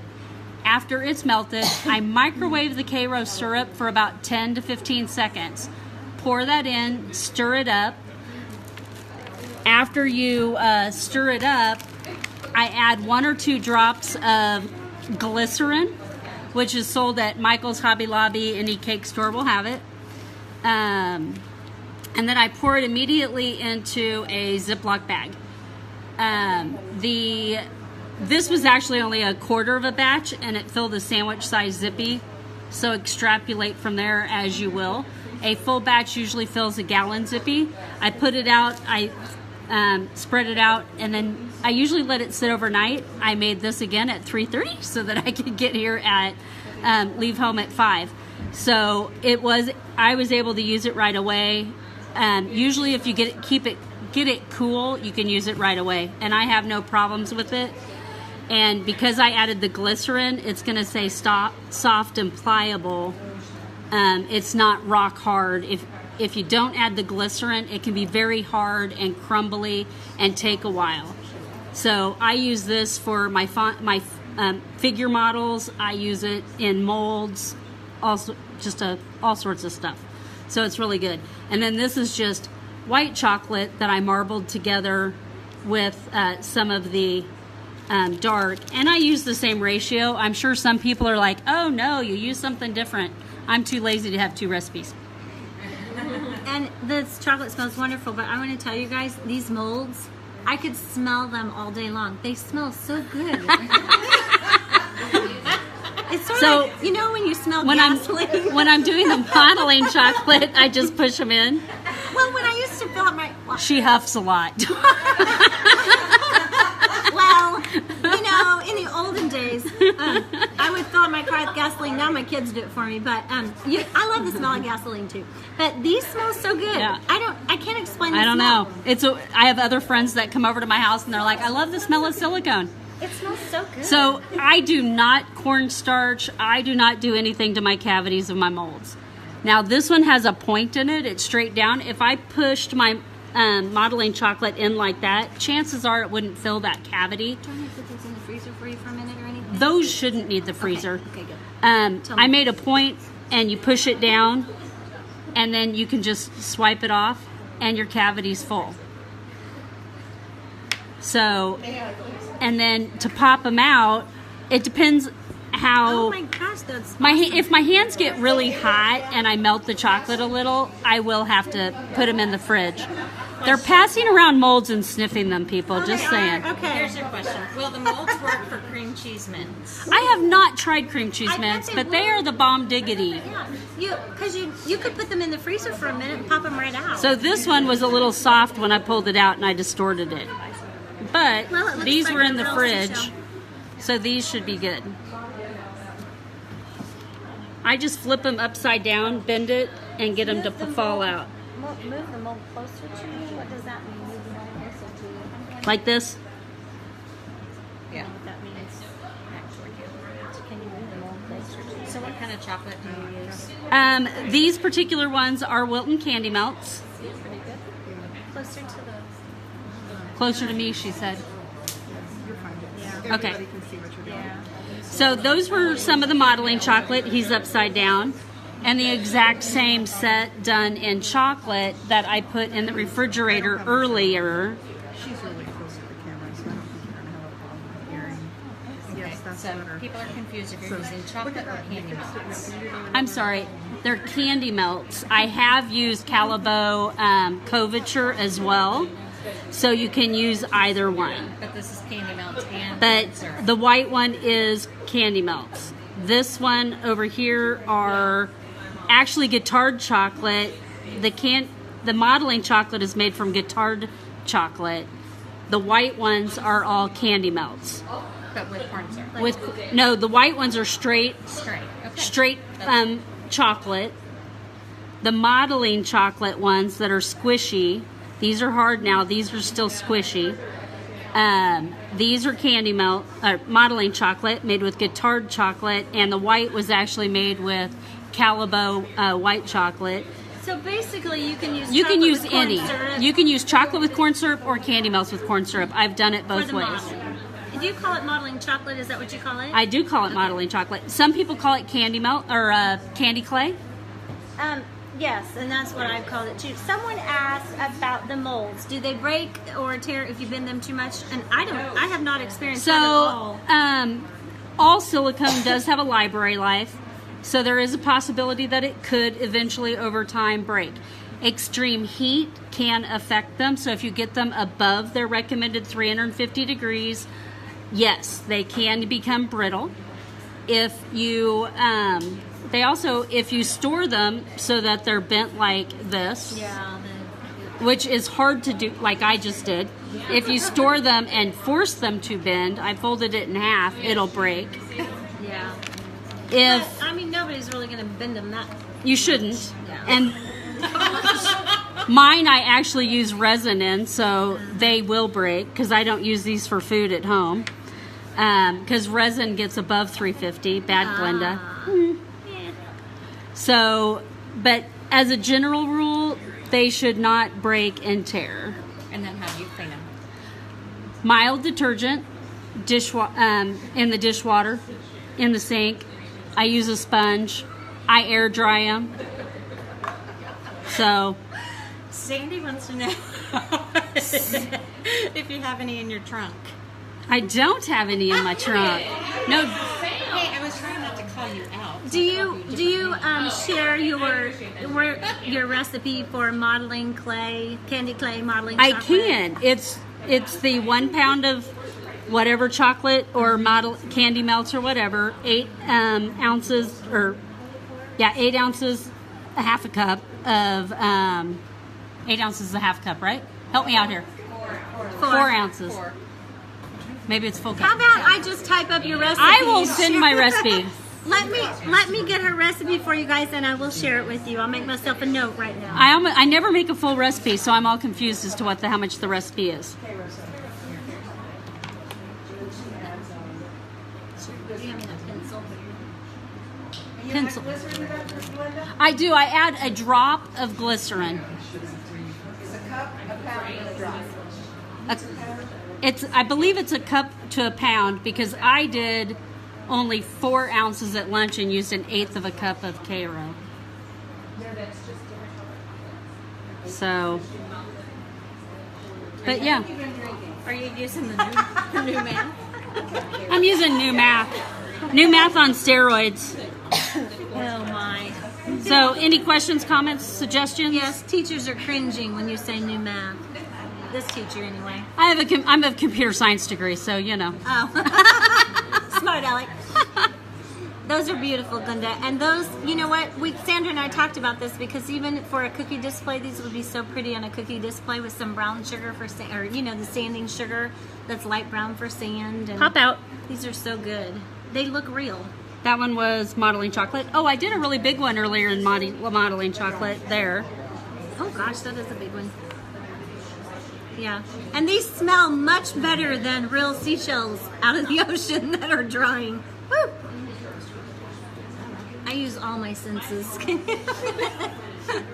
After it's melted, I microwave the Karo syrup for about 10 to 15 seconds. Pour that in, stir it up. After you stir it up, I add 1 or 2 drops of glycerin, which is sold at Michael's, Hobby Lobby, any cake store will have it. And then I pour it immediately into a Ziploc bag. This was actually only a quarter of a batch, and it filled a sandwich-sized zippy, so extrapolate from there as you will. A full batch usually fills a gallon zippy. I put it out, I spread it out, and then I usually let it sit overnight. I made this again at 3:30 so that I could get here at leave home at 5. So I was able to use it right away. Usually, if you get it cool, you can use it right away, and I have no problems with it. And because I added the glycerin, it's going to say soft and pliable. It's not rock hard. If you don't add the glycerin, it can be very hard and crumbly and take a while. So I use this for my figure models. I use it in molds, also just all sorts of stuff. So it's really good. And then this is just white chocolate that I marbled together with some of the dark. And I use the same ratio. I'm sure some people are like, oh no, you use something different. I'm too lazy to have 2 recipes. And this chocolate smells wonderful, but I want to tell you guys, these molds, I could smell them all day long. They smell so good. It's sort So, of like, you know when you smell when gasoline? when I'm doing the modeling chocolate, I just push them in. Well, when I used to fill up my... She huffs a lot. Well, you know, in the olden days, I would fill up my car with gasoline. Now my kids do it for me, but I love the smell of gasoline too. But these smell so good. Yeah. I can't explain the I don't smell. know. I have other friends that come over to my house and they're like, I love the smell of silicone. It smells so good. So I do not cornstarch. I do not do anything to my cavities of my molds. Now this one has a point in it. It's straight down. If I pushed my modeling chocolate in like that, chances are it wouldn't fill that cavity. Do you want me to put those in the freezer for you for a minute or anything? Those shouldn't need the freezer. Okay, good. I made a point and you push it down and then you can just swipe it off and your cavity's full. So, and then to pop them out, it depends how... Oh my gosh, that's... If my hands get really hot and I melt the chocolate a little, I will have to put them in the fridge. They're passing around molds and sniffing them, people, just saying. Okay. Here's your question. Will the molds work for cream cheese mints? I have not tried cream cheese I bet mints, they but they will. are the bomb diggity. Yeah, because you could put them in the freezer for a minute and pop them right out. So this one was a little soft when I pulled it out and I distorted it. But Well, it looks these like were in the the girls to fridge, show. so these should be good. I just flip them upside down, bend it, and get them to fall out. Move the mold closer to you. What does that mean? Move the mold closer to you. Like this. Yeah. What that means. Actually, can you move the mold closer to you? So what kind of chocolate do you use? These particular ones are Wilton Candy Melts. Pretty good. Closer to the... Closer to me, she said. You're fine. Yeah. Okay. Everybody can see what you're doing. Yeah. So those were some of the modeling chocolate. He's upside down. And the exact same set done in chocolate that I put in the refrigerator earlier. She's really close to the camera, so I don't think you're going to have a problem with hearing. Yes, that's So better. people are confused if you're using chocolate or candy melts. I'm sorry, they're candy melts. I have used Calabo Couverture as well. So you can use either one. But this is candy melts and But corn syrup. the white one is candy melts. This one over here are actually guittard chocolate. The modeling chocolate is made from guittard chocolate. The white ones are all candy melts. But with corn syrup. No, the white ones are straight Straight. Okay. straight chocolate. The modeling chocolate ones that are squishy, these are hard now, these are still squishy. These are candy modeling chocolate made with guittard chocolate, and the white was actually made with Calabo white chocolate. So basically, you can use You can chocolate use with corn any. syrup You can use chocolate with corn syrup or candy melts with corn syrup. I've done it for both the ways. modeling. Do you call it modeling chocolate? Is that what you call it? I do call it modeling chocolate. Some people call it candy melt or candy clay. Yes, and that's what I've called it too. Someone asked about the molds. Do they break or tear if you bend them too much? And I have not experienced that at all. So, all silicone does have a library life, so there is a possibility that it could eventually, over time, break. Extreme heat can affect them, so if you get them above their recommended 350 degrees, yes, they can become brittle. If you, if you store them so that they're bent like this, Yeah. which is hard to do, like I just did. If you store them and force them to bend, I folded it in half, it'll break. Yeah. If But, I mean, nobody's really going to bend them that. you shouldn't, Yeah. and mine I actually use resin in, so they will break because I don't use these for food at home. Because resin gets above 350, bad Glenda. Yeah. So, but as a general rule, they should not break and tear. And then how do you clean them? Mild detergent, in the dishwater, in the sink. I use a sponge. I air dry them. So, Sandy wants to know if you have any in your trunk. I don't have any in my trunk. No, Hey, I was trying not to call you out. Do you share your recipe for modeling clay, candy clay modeling I chocolate? can. It's the 1 pound of whatever chocolate or model candy melts or whatever, 8 ounces, or 8 ounces, a half a cup of 8 ounces, a half cup, right? Help me out here. 4 ounces. Maybe it's full cup. How about I just type up your recipe? I will and send share- my recipe. Let me get her recipe for you guys, and I will share it with you. I'll make myself a note right now. I never make a full recipe, so I'm all confused as to how much the recipe is. Pencil. I do. I add a drop of glycerin. I believe it's a cup to a pound because I did only 4 ounces at lunch and used 1/8 of a cup of Cairo. So, but yeah. Are you using the new math? I'm using new math. New math on steroids. Oh my. So, any questions, comments, suggestions? Yes, teachers are cringing when you say new math. This teacher, anyway. I'm a computer science degree, so you know. Oh. Smart Alec. Those are beautiful, Glenda. And those, you know what? Sandra and I talked about this because even for a cookie display, these would be so pretty on a cookie display with some brown sugar for the sanding sugar that's light brown for sand. And Pop out. These are so good. They look real. That one was modeling chocolate. Oh, I did a really big one earlier in modeling chocolate there. Oh gosh, that is a big one. Yeah. And these smell much better than real seashells out of the ocean that are drying. Woo! I use all my senses.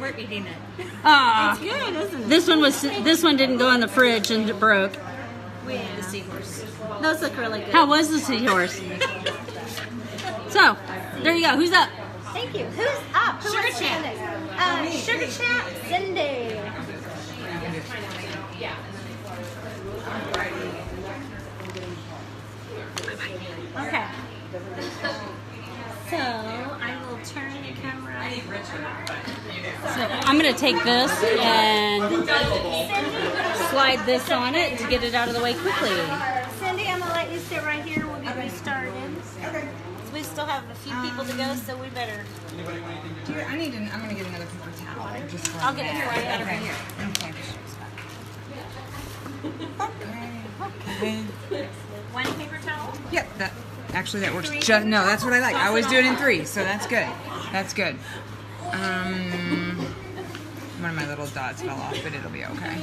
We're eating it. Ah, It's good, isn't it? this one didn't go in the fridge and it broke. We ate the seahorse. Those look really good. How was the seahorse? So, there you go. Who's up? Thank you. Who's up? Who Sugar wants to Chat. go next? Sugar Chat, Cindy. Okay. So I will turn the camera. So I'm going to take this and slide this on it to get it out of the way quickly. Cindy, I'm gonna let you sit right here. We'll get you started. Okay. We still have a few people to go, so we better. I'm gonna get another paper towel. I'll get here right over here. Okay. One paper towel. Yep, that works. No, that's what I like. I always do it in 3, so that's good. That's good. One of my little dots fell off, but it'll be okay.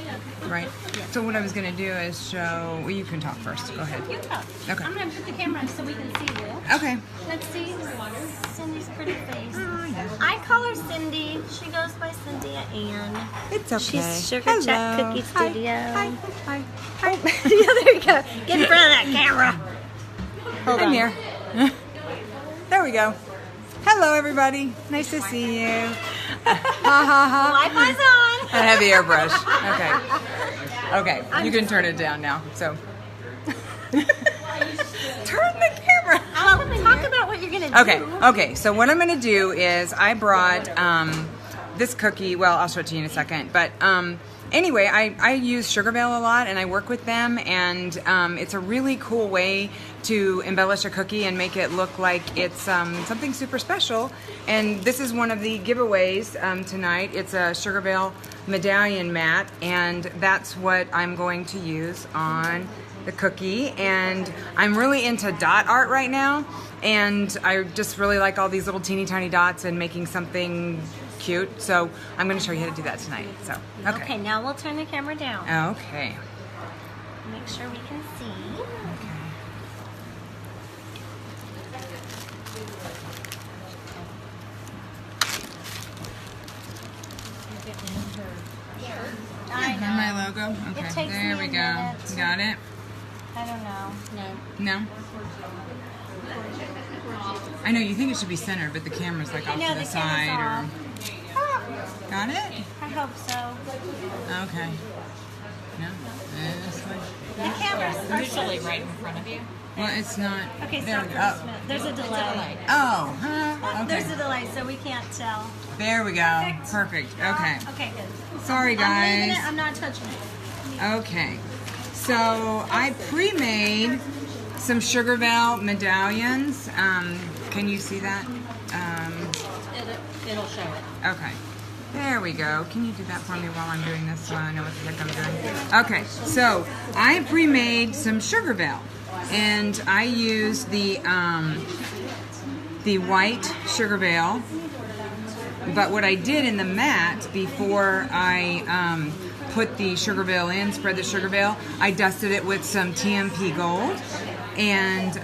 Right? So what I was going to do is show... Well, you can talk first. Go ahead. You talk. Okay. I'm gonna put the camera up so we can see you. Okay. Let's see Cindy's pretty face. I call her Cindy. She goes by Cynthia Ann. It's okay. She's Sugar Chat Cookie Studio. Hi. Yeah, there you go. Get in front of that camera. Hold I'm on. here. There we go. Hello, everybody. Nice to see you. Ha ha ha. Wi-Fi's on. I have the airbrush. Okay. Okay. You can turn it down now. So. Turn the camera. Well, talk about what you're gonna do. Okay. So what I'm gonna do is I brought this cookie. Well, I'll show it to you in a second. But anyway, I use Sugar Veil a lot, and I work with them, and it's a really cool way to embellish a cookie and make it look like it's something super special. And this is one of the giveaways tonight. It's a Sugar Veil medallion mat, and that's what I'm going to use on the cookie. And I'm really into dot art right now, and I just really like all these little teeny tiny dots and making something cute. So I'm going to show you how to do that tonight. So Okay, now we'll turn the camera down. Okay. Make sure we can see. I And know. my logo. Okay. takes There me we a go. minute. Got it? I don't know. No? I know you think it should be centered, but the camera's like off know, to the the camera's side off. Got it? I hope so. Okay. No? This way? The camera's Usually right in front of you. Well, it's not. Okay, there stop we for go. a minute. There's a delay. Oh, huh? Okay. There's a delay, so we can't tell. There we go. Perfect. Okay. Okay, good. Sorry, I'm leaving guys. it. I'm not touching it. Okay. So I pre-made some Sugarville medallions. Can you see that? It'll show it. Okay. There we go. Can you do that for me while I'm doing this so I know what the heck I'm doing? Okay, so I pre-made some Sugarville, and I used the white Sugarville, but what I did in the mat before I put the Sugarville in, spread the Sugarville, I dusted it with some TMP Gold, and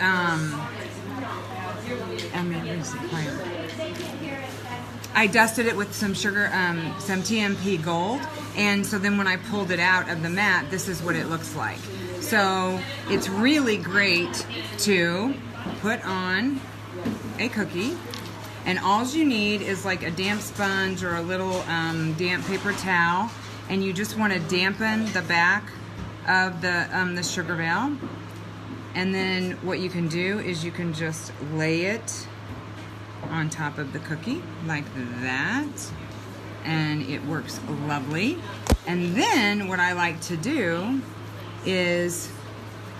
I dusted it with some some TMP Gold, and so then when I pulled it out of the mat, this is what it looks like. So it's really great to put on a cookie, and all you need is like a damp sponge or a little damp paper towel, and you just want to dampen the back of the Sugarville, and then what you can do is you can just lay it on top of the cookie like that, and it works lovely. And then what I like to do is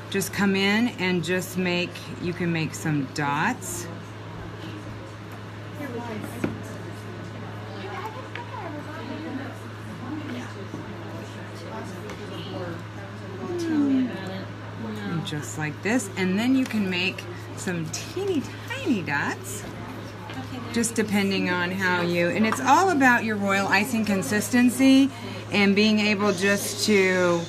just come in and just you can make some dots. Just like this, and then you can make some teeny tiny dots, just depending on how and it's all about your royal icing consistency and being able just to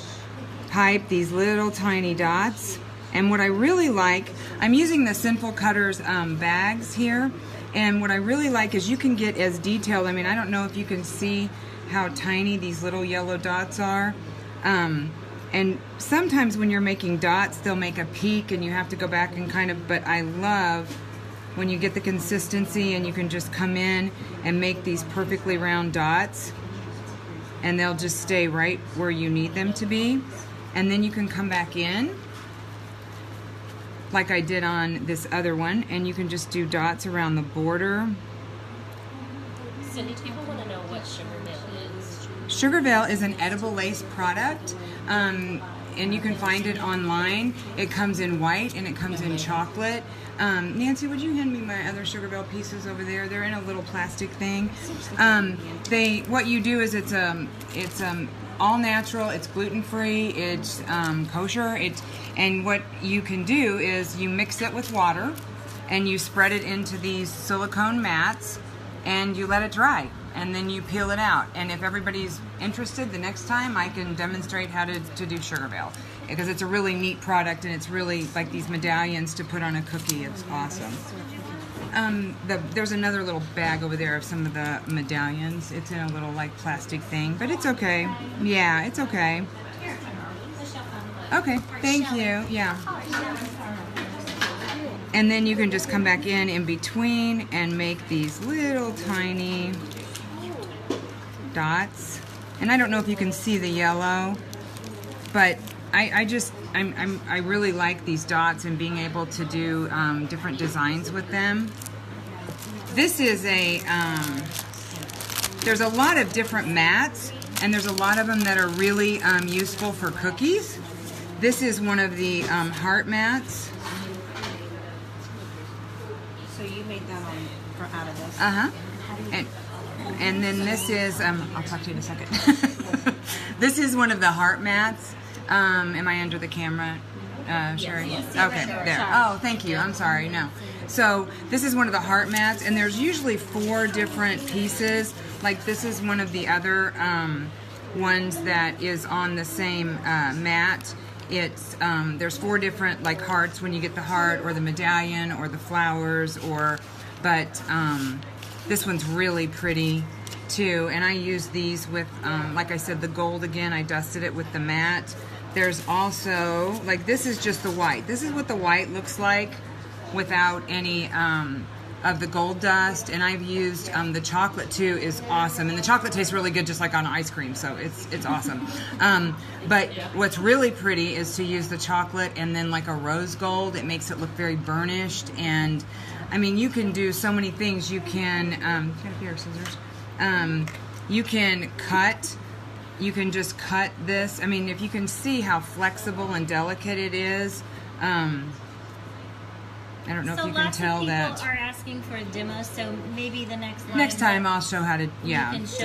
pipe these little tiny dots. And what I really like, I'm using the Sinful Cutters bags here, and what I really like is you can get as detailed. I mean, I don't know if you can see how tiny these little yellow dots are. And sometimes when you're making dots, they'll make a peak and you have to go back and but I love when you get the consistency and you can just come in and make these perfectly round dots, and they'll just stay right where you need them to be. And then you can come back in like I did on this other one, and you can just do dots around the border. Cindy, people want to know what Sugarville is. Sugarville is an edible lace product, and you can find it online. It comes in white and it comes in chocolate. Nancy, would you hand me my other Sugarville pieces over there? They're in a little plastic thing. What you do is it's all natural, it's gluten-free, it's kosher, and what you can do is you mix it with water and you spread it into these silicone mats and you let it dry, and then you peel it out. And if everybody's interested, the next time I can demonstrate how to do Sugarville, because it's a really neat product and it's really like these medallions to put on a cookie. It's awesome. There's another little bag over there of some of the medallions. It's in a little like plastic thing, but it's okay. Yeah, it's okay. Okay, thank you. Yeah. And then you can just come back in between and make these little tiny dots. And I don't know if you can see the yellow, but I really like these dots and being able to do different designs with them. This is there's a lot of different mats, and there's a lot of them that are really useful for cookies. This is one of the heart mats. So you made that out of this? Uh-huh. And then this is, I'll talk to you in a second. This is one of the heart mats. Am I under the camera, Sherry? Yes. Okay, there. Oh, thank you. I'm sorry. No. So this is one of the heart mats, and there's usually 4 different pieces. Like this is one of the other ones that is on the same mat. It's there's 4 different like hearts when you get the heart or the medallion or the flowers, but this one's really pretty too. And I use these with like I said, the gold again. I dusted it with the matte. There's also like this is just the white. This is what the white looks like without any of the gold dust, and I've used the chocolate too. Is awesome, and the chocolate tastes really good just like on ice cream, so it's awesome. But what's really pretty is to use the chocolate and then like a rose gold. It makes it look very burnished, and I mean you can do so many things. You can get a pair of scissors. You can cut you can just cut this. I mean, if you can see how flexible and delicate it is. I don't know if you can tell that. Lots of people are asking for a demo, so maybe the next time I'll show how to,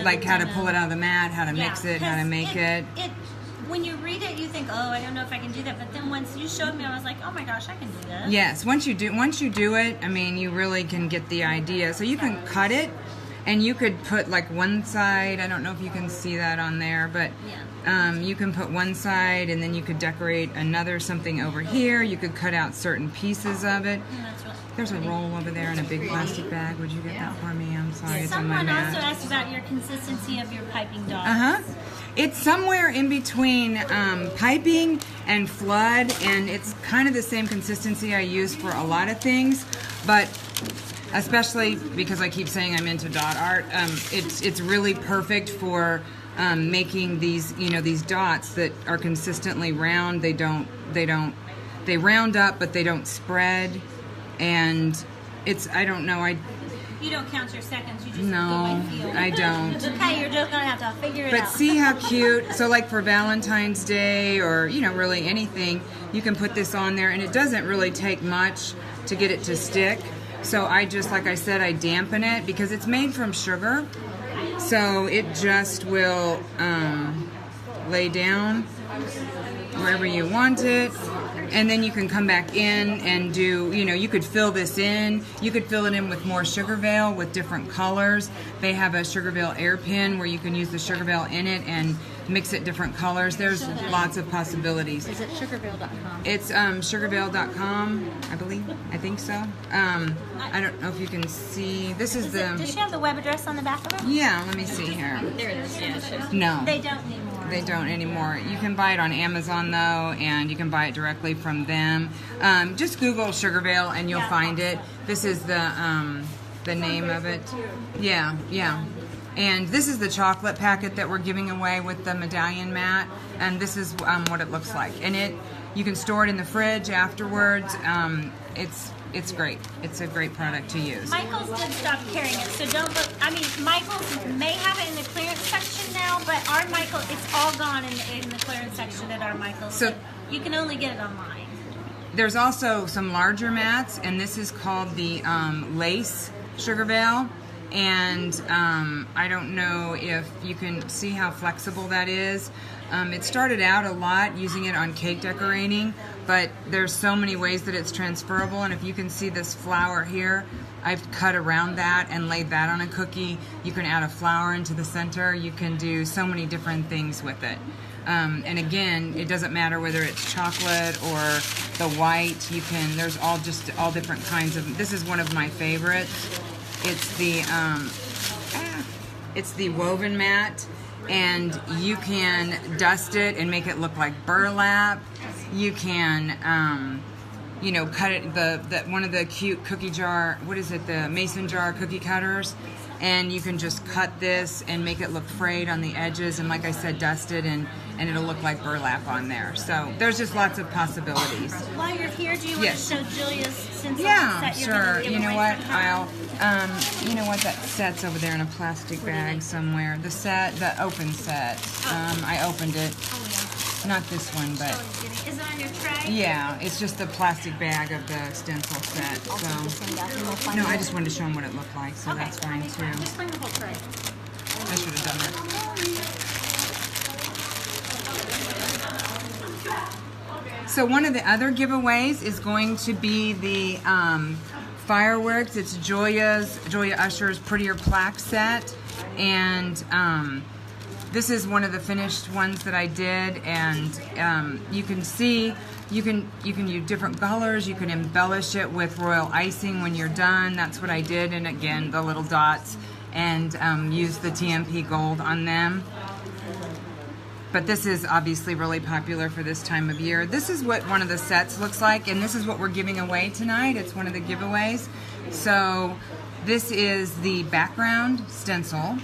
like how to pull it out of the mat, how to mix it, how to make it. When you read it, you think, oh, I don't know if I can do that. But then once you showed me, I was like, oh my gosh, I can do this. Yes, once you do it, I mean, you really can get the idea. So you can cut it, and you could put like one side. I don't know if you can see that on there, but you can put one side, and then you could decorate another something over here. You could cut out certain pieces of it. There's a roll over there in a big plastic bag. Would you get that for me? I'm sorry, it's on my Someone mat. also asked about your consistency of your piping dots. It's somewhere in between piping and flood, and it's kind of the same consistency I use for a lot of things, but especially because I keep saying I'm into dot art, it's really perfect for making these these dots that are consistently round. They round up, but they don't spread, and I don't know. You don't count your seconds, you just No, go and feel. I don't. Okay, you're just gonna have to figure it out. But see how cute. So like for Valentine's Day or really anything, you can put this on there, and it doesn't really take much to get it to stick. So I just, like I said, I dampen it because it's made from sugar. So it just will lay down wherever you want it. And then you can come back in and do, you could fill this in. You could fill it in with more sugar veil with different colors. They have a sugar veil air pen where you can use the sugar veil in it and mix it different colors. There's lots of possibilities. Is it sugarveil.com? It's sugarveil.com, I believe. I think so. I don't know if you can see. This is the... Does she have the web address on the back of it? Yeah, let me see here. There it is. Yeah, No. They don't anymore. They don't anymore. You can buy it on Amazon though, and you can buy it directly from them. Just Google Sugar Veil and you'll find it. This is the name of it. Yeah. And this is the chocolate packet that we're giving away with the medallion mat, and this is what it looks like. And you can store it in the fridge afterwards. It's great. It's a great product to use. Michael's did stop carrying it, so don't look. I mean, Michael's may have it in the clearance section now, but our Michael, it's all gone in the clearance section at our Michael's. So you can only get it online. There's also some larger mats, and this is called the lace sugar veil. And I don't know if you can see how flexible that is. It started out a lot using it on cake decorating, but there's so many ways that it's transferable. And if you can see this flower here, I've cut around that and laid that on a cookie. You can add a flower into the center. You can do so many different things with it. And again, it doesn't matter whether it's chocolate or the white. There's all different kinds of. This is one of my favorites. It's the woven mat, and you can dust it and make it look like burlap. You can, cut it. One of the cute cookie jar. What is it? The mason jar cookie cutters, and you can just cut this and make it look frayed on the edges. And like I said, dust it and it'll look like burlap on there. So there's just lots of possibilities. While you're here, do you want to show Julia's stencil set? Sure. You know what? That set's over there in a plastic bag somewhere. The open set. I opened it. Not this one, but... Is it on your tray? Yeah, it's just the plastic bag of the stencil set. So, no, I just wanted to show them what it looked like, so that's fine too. Just bring the whole tray. I should have done that. So one of the other giveaways is going to be the fireworks. It's Joya Usher's Prettier Plaque set, and this is one of the finished ones that I did, and you can see you can use different colors. You can embellish it with royal icing when you're done. That's what I did, and again the little dots, and use the TMP gold on them. But this is obviously really popular for this time of year. This is what one of the sets looks like, and this is what we're giving away tonight. It's one of the giveaways. So this is the background stencil,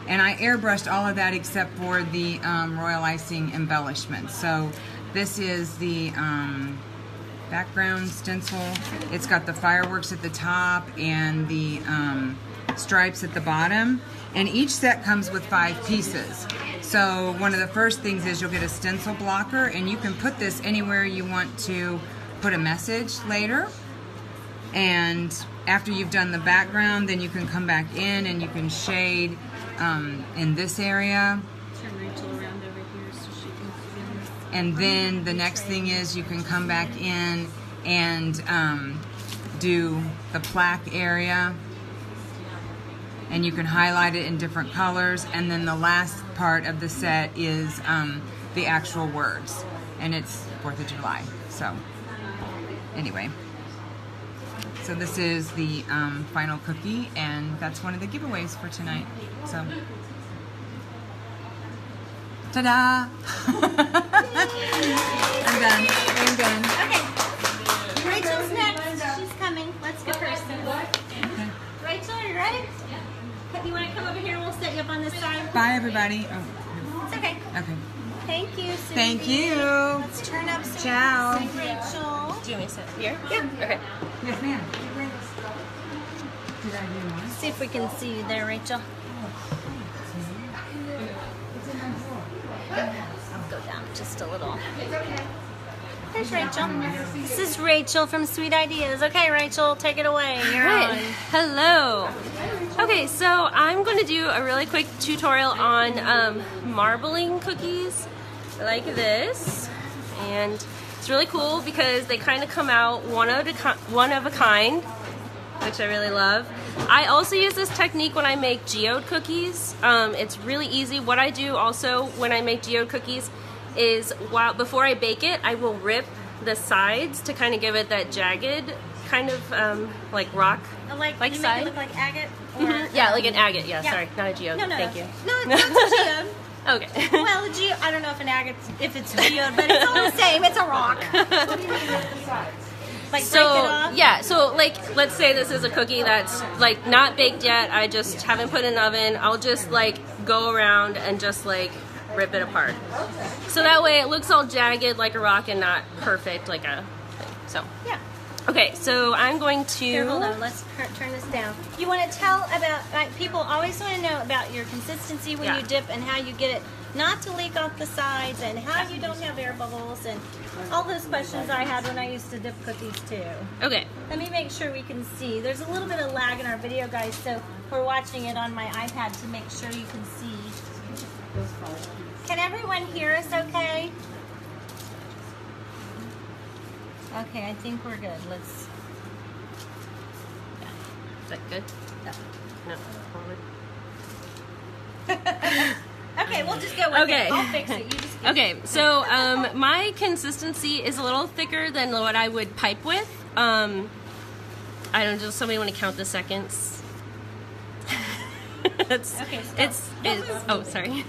and I airbrushed all of that except for the royal icing embellishment. So this is the background stencil. It's got the fireworks at the top and the stripes at the bottom, and each set comes with 5 pieces. So one of the first things is you'll get a stencil blocker, and you can put this anywhere you want to put a message later. And after you've done the background, then you can come back in and you can shade in this area. Turn Rachel around over here so she can see. And then the next thing is you can come back in and do the plaque area, and you can highlight it in different colors. And then the last part of the set is the actual words, and it's 4th of July. So anyway, so this is the final cookie, and that's one of the giveaways for tonight. So ta-da! I'm done. I'm done. Okay. Rachel's next. She's coming. Let's go first. Okay. Rachel, are you ready? You want to come over here? We'll set you up on this side. Bye, everybody. Oh. It's okay. Okay. Thank you, Susie. Thank you. Let's turn up some. Ciao. Rachel. Do you want me to sit here? Yeah. Okay. Yes, ma'am. Did I do one? See if we can see you there, Rachel. I'll go down just a little. There's Rachel. This is Rachel from Sweet Ideas. Okay, Rachel, take it away. You're Right. on. Hello. Okay, so I'm going to do a really quick tutorial on marbling cookies like this. And it's really cool because they kind of come out one of a kind, which I really love. I also use this technique when I make geode cookies. It's really easy. What I do also when I make geode cookies is before I bake it, I will rip the sides to kind of give it that jagged kind of like rock Like you side. make it look like agate? Or, Yeah, like an agate. Yeah, Yeah. sorry, not a geode. No, Thank you. No, it's not a geode. Okay. Well, a geode, I don't know if an agate, if it's geode, but it's all the same. It's a rock. Like So break it off? yeah, so like let's say this is a cookie that's like not baked yet. I just haven't put in the oven. I'll just like go around and just like rip it apart. So that way it looks all jagged like a rock and not perfect like a thing. So Yeah. okay, so I'm going to Here, hold on. Let's turn this down. You want to tell about, like, people always want to know about your consistency when Yeah. you dip and how you get it not to leak off the sides and how you don't have air bubbles and all those questions I had when I used to dip cookies too. Okay. Let me make sure we can see. There's a little bit of lag in our video, guys, so we're watching it on my iPad to make sure you can see. Can everyone hear us okay? Okay, I think we're good. Let's... Is that good? No. Okay, we'll just go with Okay. it. I'll fix it. You just Okay, so my consistency is a little thicker than what I would pipe with. I don't know, does somebody want to count the seconds? it's, Okay, stop. it's, oh, sorry.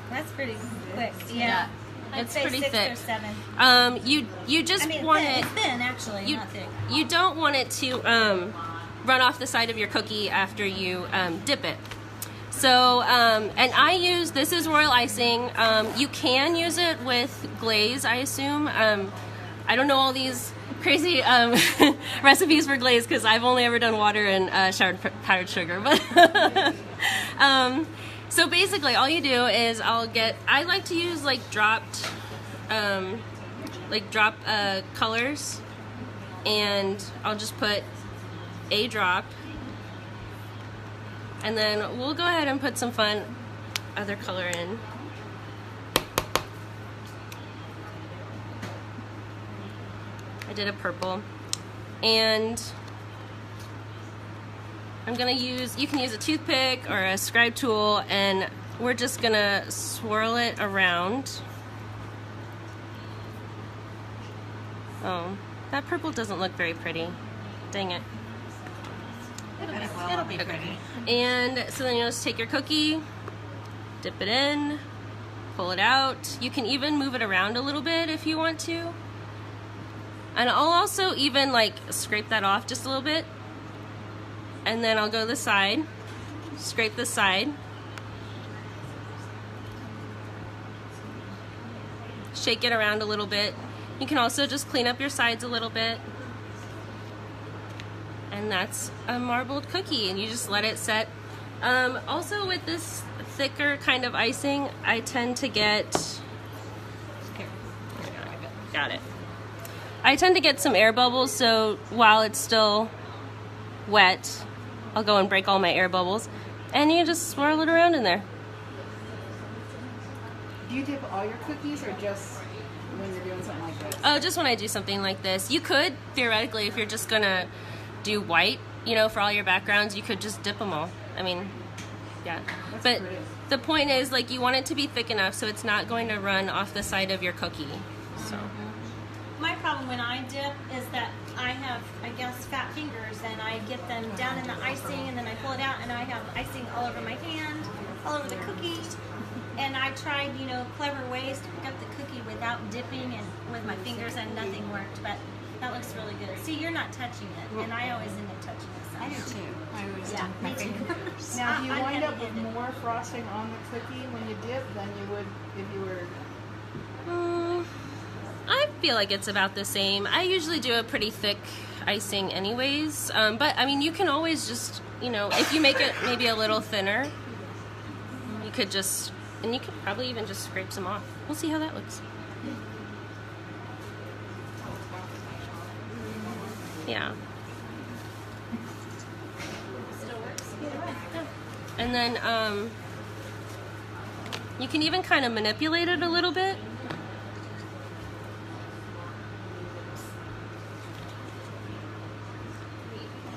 That's pretty quick. Yeah. I'd It's say pretty 6 thick. or 7. You just I mean, want thin. it. It's thin, actually, You, not thick. you don't want it to run off the side of your cookie after you dip it. So, and I use, this is royal icing. You can use it with glaze, I assume. I don't know all these crazy recipes for glaze because I've only ever done water and powdered sugar. But so basically all you do is I like to use like drop colors, and I'll just put a drop, and then we'll go ahead and put some fun other color in. I did a purple, and I'm gonna use, you can use a toothpick or a scribe tool, and we're just gonna swirl it around. Oh, that purple doesn't look very pretty. Dang it. It'll be pretty. And so then you'll just take your cookie, dip it in, pull it out. You can even move it around a little bit if you want to. And I'll also even like scrape that off just a little bit. And then I'll go to the side, scrape the side. Shake it around a little bit. You can also just clean up your sides a little bit. And that's a marbled cookie, and you just let it set. Also with this thicker kind of icing, I tend to get, here, got it. I tend to get some air bubbles, so while it's still wet, I'll go and break all my air bubbles, and you just swirl it around in there. Do you dip all your cookies or just when you're doing something like this? Oh, just when I do something like this. You could, theoretically, if you're just gonna do white, you know, for all your backgrounds, you could just dip them all. I mean, yeah. But the point is, like, you want it to be thick enough so it's not going to run off the side of your cookie. So. My problem when I dip is that I have, I guess, fat fingers, and I get them down in the icing, and then I pull it out, and I have icing all over my hand, all over the cookie. And I tried, you know, clever ways to pick up the cookie without dipping and with my fingers, and nothing worked. But that looks really good. See, you're not touching it, and I always end up touching it. I do too. I always Yeah, dip my me too. fingers. Now, do you I'm wind up with heavy-handed. more frosting on the cookie when you dip than you would if you were... I feel like it's about the same. I usually do a pretty thick icing anyways, but I mean, you can always just, you know, if you make it maybe a little thinner, you could just, and you could probably even just scrape some off. We'll see how that looks. Yeah. And then you can even kind of manipulate it a little bit.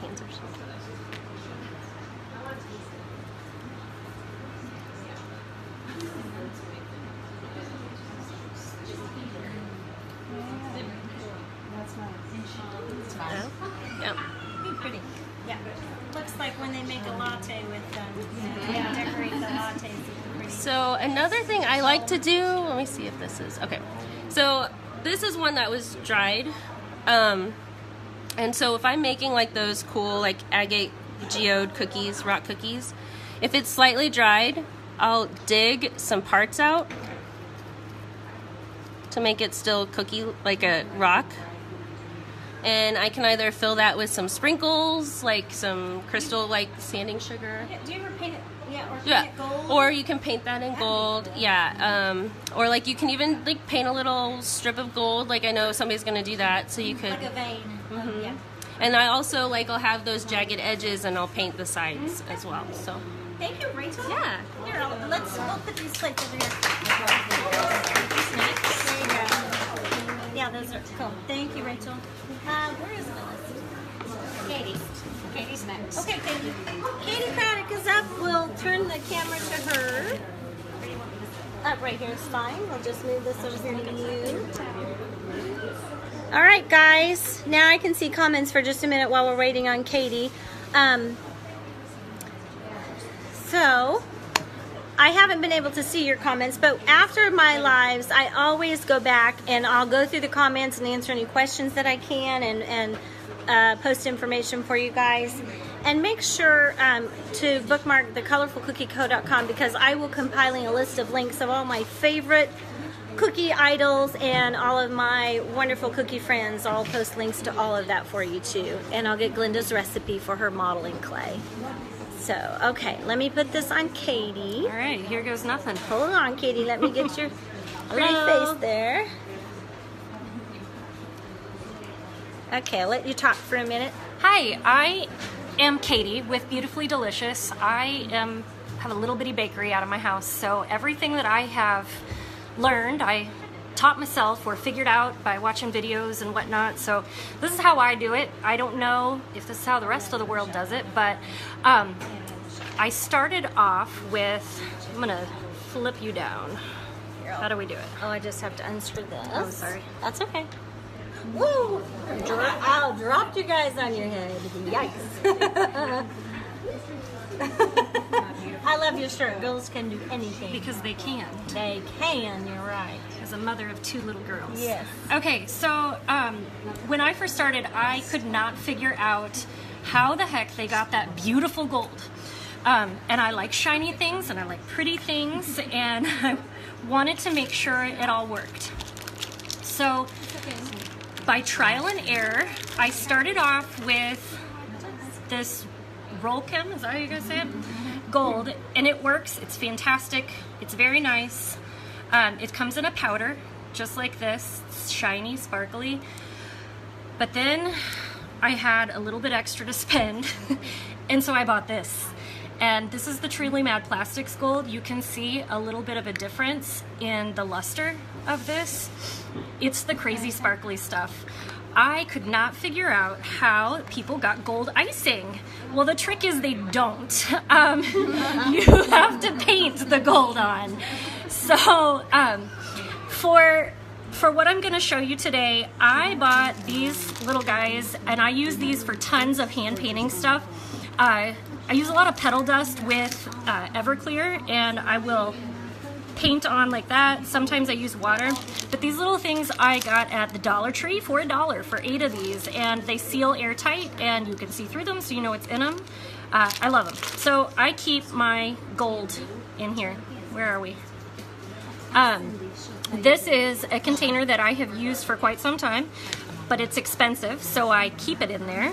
Hands are so That's nice. yeah. Pretty. Yeah. Looks like when they make a latte with them, you know, decorate the lattes with pretty. So another thing I like to do, let me see if this is, okay. So this is one that was dried. And so if I'm making like those cool like agate geode cookies, rock cookies, if it's slightly dried, I'll dig some parts out to make it still cookie like a rock. And I can either fill that with some sprinkles, like some crystal like sanding sugar. Yeah, do you ever paint it? Yeah, or paint Yeah, it gold? or you can paint that in gold. Yeah, or like you can even like paint a little strip of gold. Like I know somebody's gonna do that, so you could. Like a vein. Yeah. And I also like I'll have those jagged edges, and I'll paint the sides as well. So Thank you, Rachel. yeah. Here, we'll put these plates over here. There you go. Yeah, those are cool. Thank you, Rachel. Where is Phyllis? Katie. Katie's next. Okay, Katie. Katie Craddock is up. We'll turn the camera to her. Up right here is fine. We'll just move this over here to you. All right, guys. Now I can see comments for just a minute while we're waiting on Katie. So, I haven't been able to see your comments, but after my lives, I always go back and I'll go through the comments and answer any questions that I can and post information for you guys. And make sure to bookmark thecolorfulcookieco.com because I will compiling a list of links of all my favorite cookie idols and all of my wonderful cookie friends. I'll post links to all of that for you too. And I'll get Glenda's recipe for her modeling clay. So, okay, let me put this on Katie. All right, here goes nothing. Hold on, Katie. Let me get your pretty Hello. face there. Okay, I'll let you talk for a minute. Hi, I am Katie with Beautifully Delicious. I have a little bitty bakery out of my house, so everything that I have learned, I taught myself or figured out by watching videos and whatnot. So this is how I do it. I don't know if this is how the rest of the world does it, but I started off with, I'm gonna flip you down. How do we do it? Oh, I just have to unscrew this. Oh, sorry. That's okay. Woo! Ow, dropped you guys on your head. Yikes. I love your shirt. Girls can do anything. Because they can. They can, you're right. As a mother of 2 little girls. Yes. Okay, so when I first started, I could not figure out how the heck they got that beautiful gold. And I like shiny things and I like pretty things and I wanted to make sure it all worked. So by trial and error, I started off with this Rolchem, is that how you guys say it? Gold, and it works. It's fantastic. It's very nice. It comes in a powder, just like this. It's shiny, sparkly. But then I had a little bit extra to spend, and so I bought this. And this is the Truly Mad Plastics Gold. You can see a little bit of a difference in the luster of this. It's the crazy sparkly stuff. I could not figure out how people got gold icing. Well, the trick is they don't. You have to paint the gold on. So for what I'm gonna show you today, I bought these little guys, and I use these for tons of hand painting stuff. I use a lot of petal dust with Everclear, and I will paint on like that. Sometimes I use water, but these little things I got at the Dollar Tree for $1 for 8 of these, and they seal airtight and you can see through them so you know what's in them. I love them. So I keep my gold in here. Where are we? This is a container that I have used for quite some time, but it's expensive, so I keep it in there.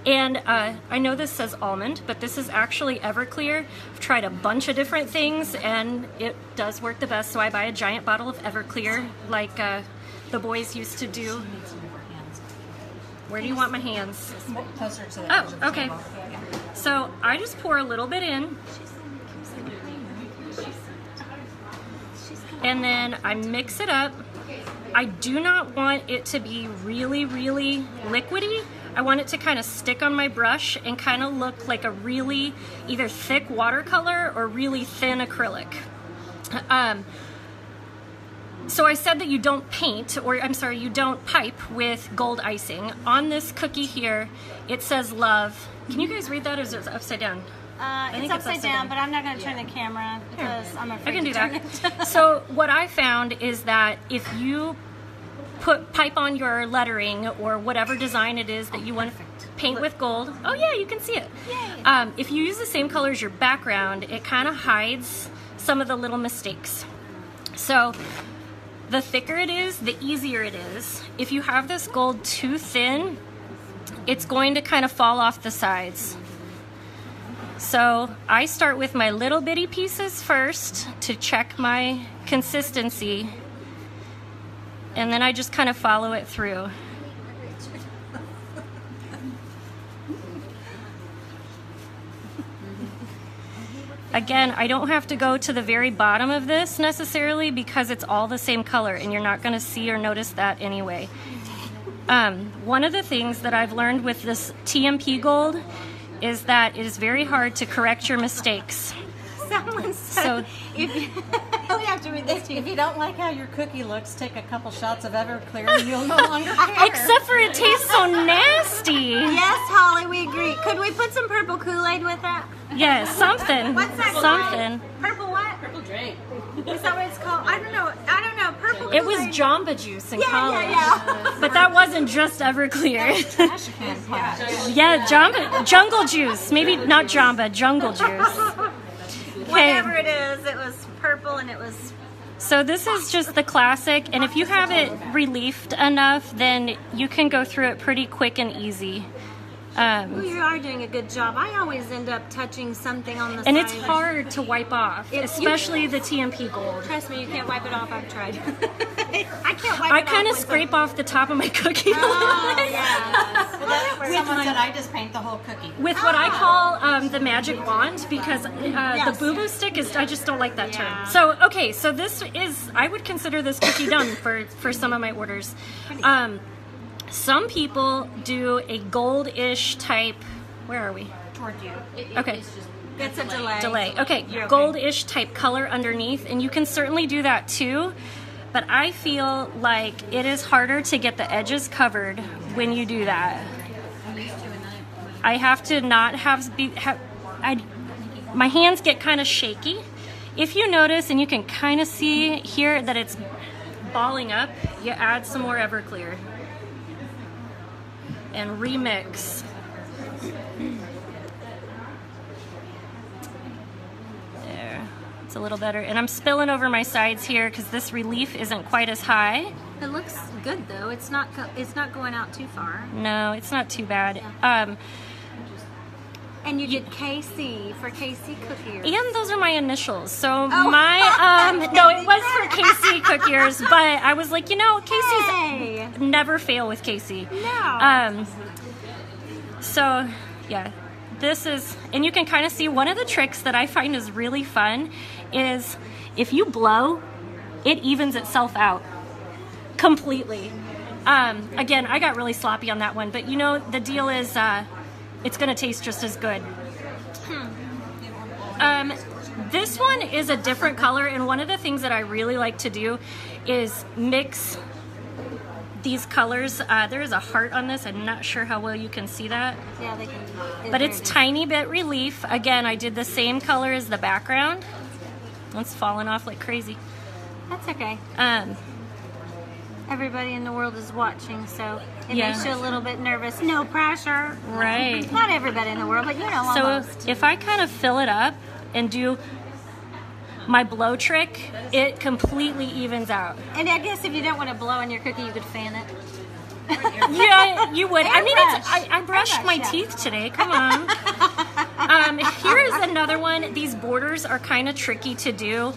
And I know this says almond, but this is actually Everclear. I've tried a bunch of different things, and it does work the best, so I buy a giant bottle of Everclear, like the boys used to do. Where do you want my hands? Closer to the Oh, okay. So I just pour a little bit in, and then I mix it up. I do not want it to be really, really liquidy. I want it to kind of stick on my brush and kind of look like a really either thick watercolor or really thin acrylic. So I said that you don't paint, or I'm sorry, you don't pipe with gold icing. On this cookie here, it says love. Can you guys read that, or is it upside down? It's upside down, but I'm not going to turn the camera because I'm afraid I can do to turn that. it. So what I found is that if you pipe on your lettering or whatever design it is that you want to paint with gold, oh yeah, you can see it. If you use the same color as your background, it kind of hides some of the little mistakes. So the thicker it is, the easier it is. If you have this gold too thin, it's going to kind of fall off the sides. So I start with my little bitty pieces first to check my consistency, and then I just kind of follow it through. Again, I don't have to go to the very bottom of this necessarily because it's all the same color and you're not going to see or notice that anyway. One of the things that I've learned with this TMP gold is that it is very hard to correct your mistakes. Someone said, So we have to read this to you. If you don't like how your cookie looks, take a couple shots of Everclear and you'll no longer care. except for it tastes so nasty. Yes, Holly, we agree. Could we put some purple Kool-Aid with that? Yes, something. What's that Something. called? Purple what? Purple drink. Is that what it's called? I don't know. Purple It was Kool-Aid. Jamba Juice in college. Yeah. But that wasn't just Everclear. Trash can pot. Yeah, Jungle Juice. Maybe not Jamba, Jungle Juice. Whatever it is, it was purple and it was... So this is just the classic, and if you have it reliefed enough, then you can go through it pretty quick and easy. You are doing a good job. I always end up touching something on the side. And it's hard to wipe off, especially the TMP gold. Trust me, you can't wipe it off. I've tried. I can't wipe I it off. kind of scrape off the top of my cookie a little bit. Someone said I just paint the whole cookie. With what I call the magic wand, because the boo-boo stick is, I just don't like that term. So, okay, so this is, I would consider this cookie done for some of my orders. Some people do a gold-ish type, where are we? Toward you. Okay. It's a delay. Delay. Okay, gold-ish type color underneath, and you can certainly do that too, but I feel like it is harder to get the edges covered when you do that. I have to not my hands get kind of shaky. If you notice, and you can kind of see here that it's balling up, you add some more Everclear and remix. There, it's a little better. And I'm spilling over my sides here because this relief isn't quite as high. It looks good though. It's not going out too far. No, it's not too bad. And you did KC for KC Cookiers. And those are my initials. So my no, it was for KC Cookiers, but I was like, you know, Casey's never fail with Casey. No. So yeah, this is, and you can kind of see one of the tricks that I find is really fun is if you blow, it evens itself out completely. Again, I got really sloppy on that one, but you know, the deal is it's gonna taste just as good. This one is a different color, and one of the things that I really like to do is mix these colors. There is a heart on this. I'm not sure how well you can see that. Yeah, they can. But it's tiny bit relief. Again, I did the same color as the background. It's falling off like crazy. That's okay. Everybody in the world is watching, so it makes you a little bit nervous. No pressure. Right. Not everybody in the world, but you know, almost. So if I kind of fill it up and do my blow trick, it completely evens out. And I guess if you don't want to blow on your cookie, you could fan it. Yeah, you would. I mean, Airbrush. I brushed my teeth today. Come on. Here is another one. These borders are kind of tricky to do.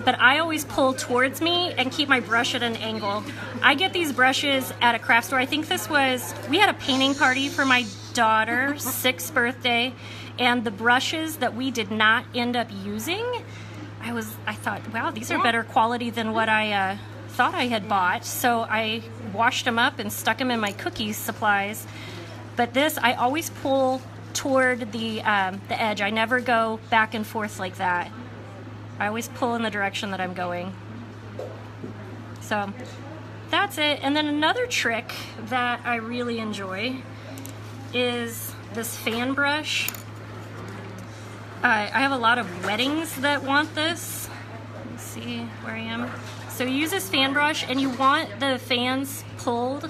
But I always pull towards me and keep my brush at an angle. I get these brushes at a craft store. I think this was, we had a painting party for my daughter's 6th birthday, and the brushes that we did not end up using, I thought, wow, these are better quality than what I thought I had bought. So I washed them up and stuck them in my cookie supplies. But this, I always pull toward the edge. I never go back and forth like that. I always pull in the direction that I'm going. So that's it. And then another trick that I really enjoy is this fan brush. I have a lot of weddings that want this. Let's see where I am. So you use this fan brush and you want the fans pulled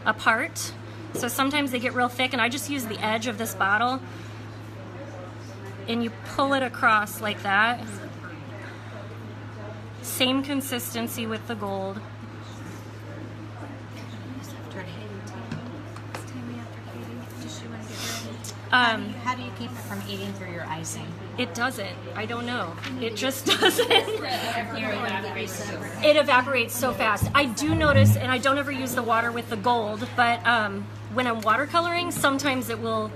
apart. So sometimes they get real thick, and I just use the edge of this bottle and you pull it across like that. Same consistency with the gold. How do you keep it from eating through your icing? It doesn't. I don't know. It just doesn't. It evaporates so fast. I do notice, and I don't ever use the water with the gold, but when I'm watercoloring, sometimes it will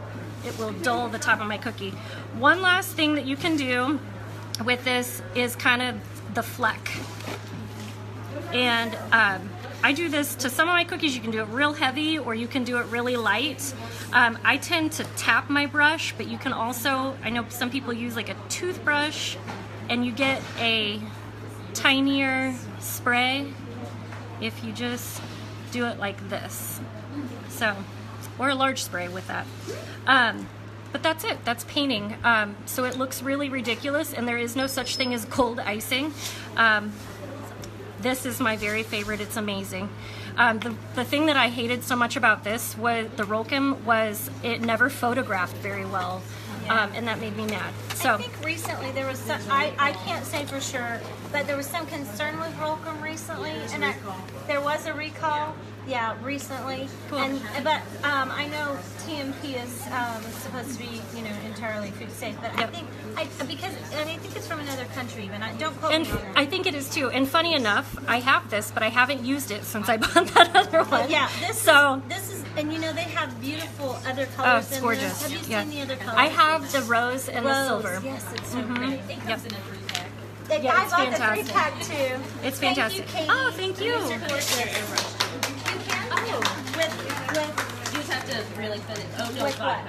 dull the top of my cookie. One last thing that you can do with this is kind of the fleck. And I do this to some of my cookies. You can do it real heavy or you can do it really light. I tend to tap my brush, but you can also, I know some people use like a toothbrush and you get a tinier spray if you just do it like this. So, or a large spray with that. But that's it, that's painting. So it looks really ridiculous, and there is no such thing as gold icing. This is my very favorite, it's amazing. The thing that I hated so much about this was the Rolcom was it never photographed very well, and that made me mad. So I think recently there was some, I can't say for sure, but there was some concern with Rolcom recently, and there was a recall. Yeah, recently. Cool. But I know TMP is supposed to be, entirely food safe. But I think I think it's from another country. Even don't quote me on that. I think it is too. And funny enough, I have this, but I haven't used it since I bought that other one. Yeah, this is, and they have beautiful other colors. Oh, it's in gorgeous. This. Have you seen the other colors? I have the rose and the silver. Yes, it's so great. Yep. Yeah, it's I bought fantastic. the 3-pack too. It's fantastic. Thank you, Katie. Oh, thank you. You just have to really fit it. Oh, no, With what?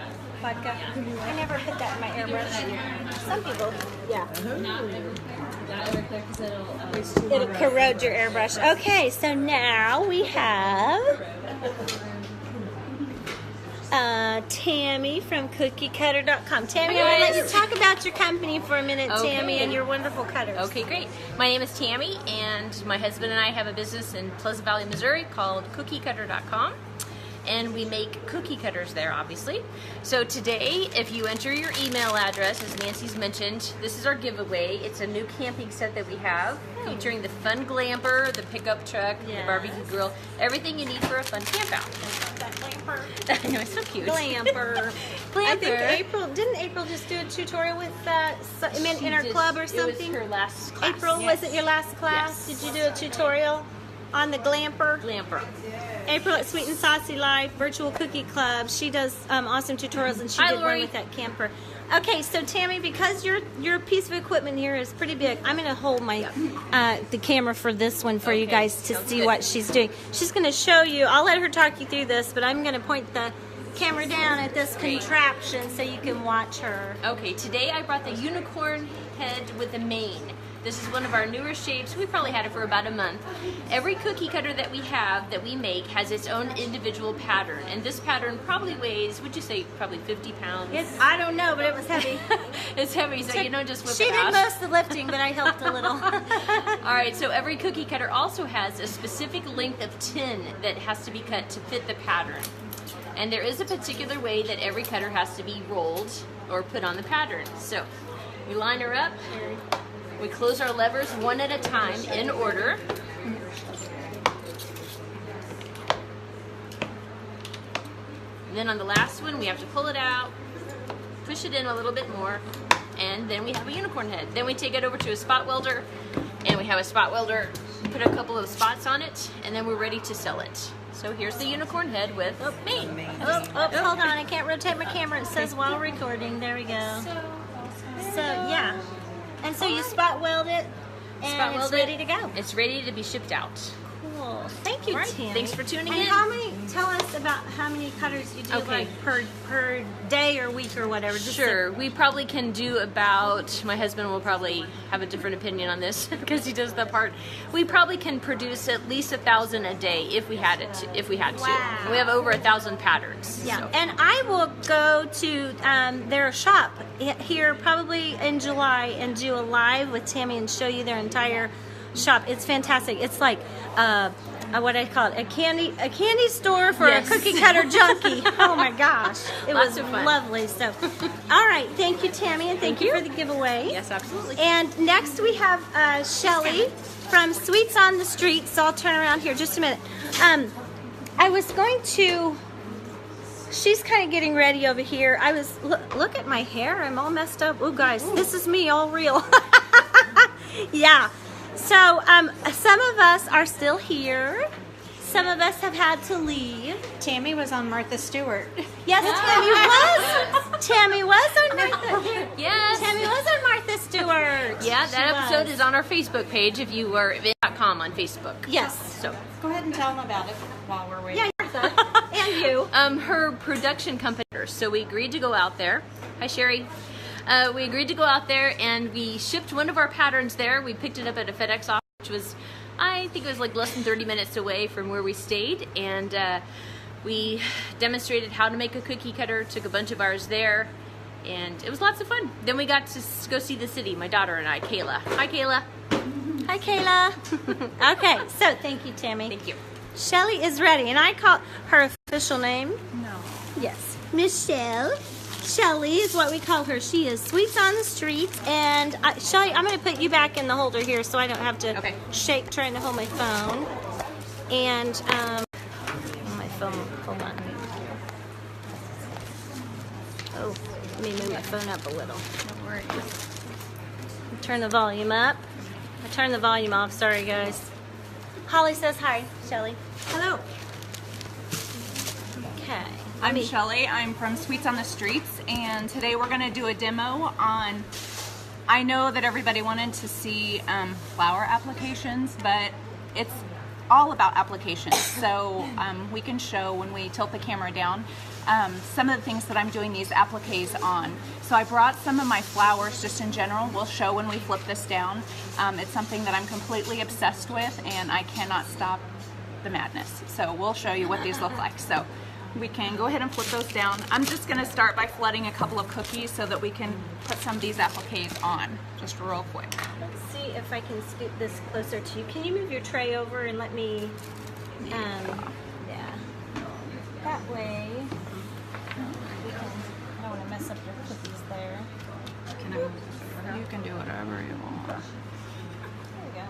vodka. Vodka? I never put that in my airbrush. Some people, yeah. It'll corrode your airbrush. Okay, so now we have Tammy from CookieCutter.com. Tammy, I'm going to let you talk about your company for a minute, Okay. Tammy, and your wonderful cutters. Okay, great. My name is Tammy, and my husband and I have a business in Pleasant Valley, Missouri called CookieCutter.com. and we make cookie cutters there, obviously. So today, if you enter your email address, as Nancy's mentioned, this is our giveaway. It's a new camping set that we have, featuring the fun glamper, the pickup truck, the barbecue grill, everything you need for a fun camp out. That glamper. I know, it's so cute. Glamper. I think didn't April just do a tutorial with in our club or something? It was her last class. April, was it your last class? Yes. Did you do a tutorial on the glamper? Glamper. April at Sweet and Saucy Life Virtual Cookie Club. She does awesome tutorials, and she did one with that camper. Okay, so Tammy, because your piece of equipment here is pretty big, I'm going to hold my the camera for this one for you guys to see what she's doing. She's going to show you. I'll let her talk you through this, but I'm going to point the camera down at this contraption so you can watch her. Okay, today I brought the unicorn head with the mane. This is one of our newer shapes. We probably had it for about a month. Every cookie cutter that we have, that we make, has its own individual pattern. And this pattern probably weighs, would you say, probably 50 pounds? I don't know, but it was heavy. It's heavy, so you don't just whip she it out. did most of the lifting, but I helped a little. All right, so every cookie cutter also has a specific length of tin that has to be cut to fit the pattern. And there is a particular way that every cutter has to be rolled or put on the pattern. So we line her up. We close our levers one at a time in order. And then on the last one, we have to pull it out, push it in a little bit more, and then we have a unicorn head. Then we take it over to a spot welder, and we have a spot welder put a couple of spots on it, and then we're ready to sell it. So here's the unicorn head with mane. Hold on, I can't rotate my camera. It says while recording. There we go. So yeah. And so you spot weld it, and it's ready to go. It's ready to be shipped out. Cool. Thank you, Tammy. Thanks for tuning in. And tell us about how many cutters you do like per day or week or whatever. Sure. We probably can do about, my husband will probably have a different opinion on this because he does that part. We probably can produce at least 1,000 a day if we had it. If we had to. We have over 1,000 patterns. Yeah. So. And I will go to their shop here probably in July and do a live with Tammy and show you their entire shop. It's fantastic. It's like what I call it, a candy store for a cookie cutter junkie. Oh my gosh, it was lovely. So, all right, thank you, Tammy, and thank you for the giveaway. Yes, absolutely. And next we have Shelly from Sweets on the Street. So I'll turn around here just a minute. I was going to. She's kind of getting ready over here. I was look at my hair. I'm all messed up. Oh, guys, this is me all real. Yeah. So, some of us are still here. Some of us have had to leave. Tammy was on Martha Stewart. Yes, Tammy was on Martha. Yes. Tammy was on Martha Stewart. Yeah, that episode is on our Facebook page if you are .com on Facebook. Yes. So Go ahead and tell them about it while we're waiting. Yeah, Martha. And you. Her production company. So we agreed to go out there. Hi, Sherry. We agreed to go out there, and we shipped one of our patterns there. We picked it up at a FedEx office, which was, I think it was like less than 30 minutes away from where we stayed, and we demonstrated how to make a cookie cutter, took a bunch of ours there, and it was lots of fun. Then we got to go see the city, my daughter and I, Kayla. Hi, Kayla. Hi, Kayla. Okay, so thank you, Tammy. Thank you. Shelly is ready, and I call her official name. No. Yes, Michelle. Shelly is what we call her. She is Sweets on the Streets. And Shelly, I'm going to put you back in the holder here so I don't have to shake trying to hold my phone. And my phone, hold on. Oh, let me move my phone up a little. Don't worry. Turn the volume up. I turned the volume off. Sorry, guys. Holly says hi, Shelly. Hello. Okay. I'm Shelly. I'm from Sweets on the Streets, and today we're going to do a demo on, I know that everybody wanted to see flower applications, but it's all about applications. So we can show when we tilt the camera down some of the things that I'm doing these appliques on. So I brought some of my flowers just in general. We'll show when we flip this down. It's something that I'm completely obsessed with, and I cannot stop the madness. So we'll show you what these look like. So we can go ahead and flip those down. I'm just going to start by flooding a couple of cookies so that we can put some of these appliques on, just real quick. Let's see if I can scoot this closer to you. Can you move your tray over and let me, yeah. That way, we can, I don't want to mess up your cookies there. You can do whatever you want. There we go.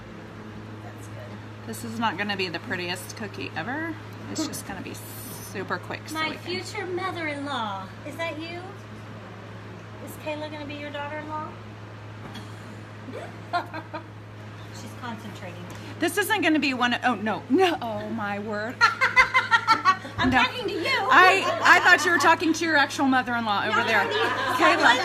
That's good. This is not going to be the prettiest cookie ever. It's just going to be super quick. So My we can... future mother-in-law. Is that you? Is Kayla going to be your daughter-in-law? She's concentrating. This isn't going to be one. Oh no! Oh my word! I'm talking to you. I thought you were talking to your actual mother-in-law over there, Kayla.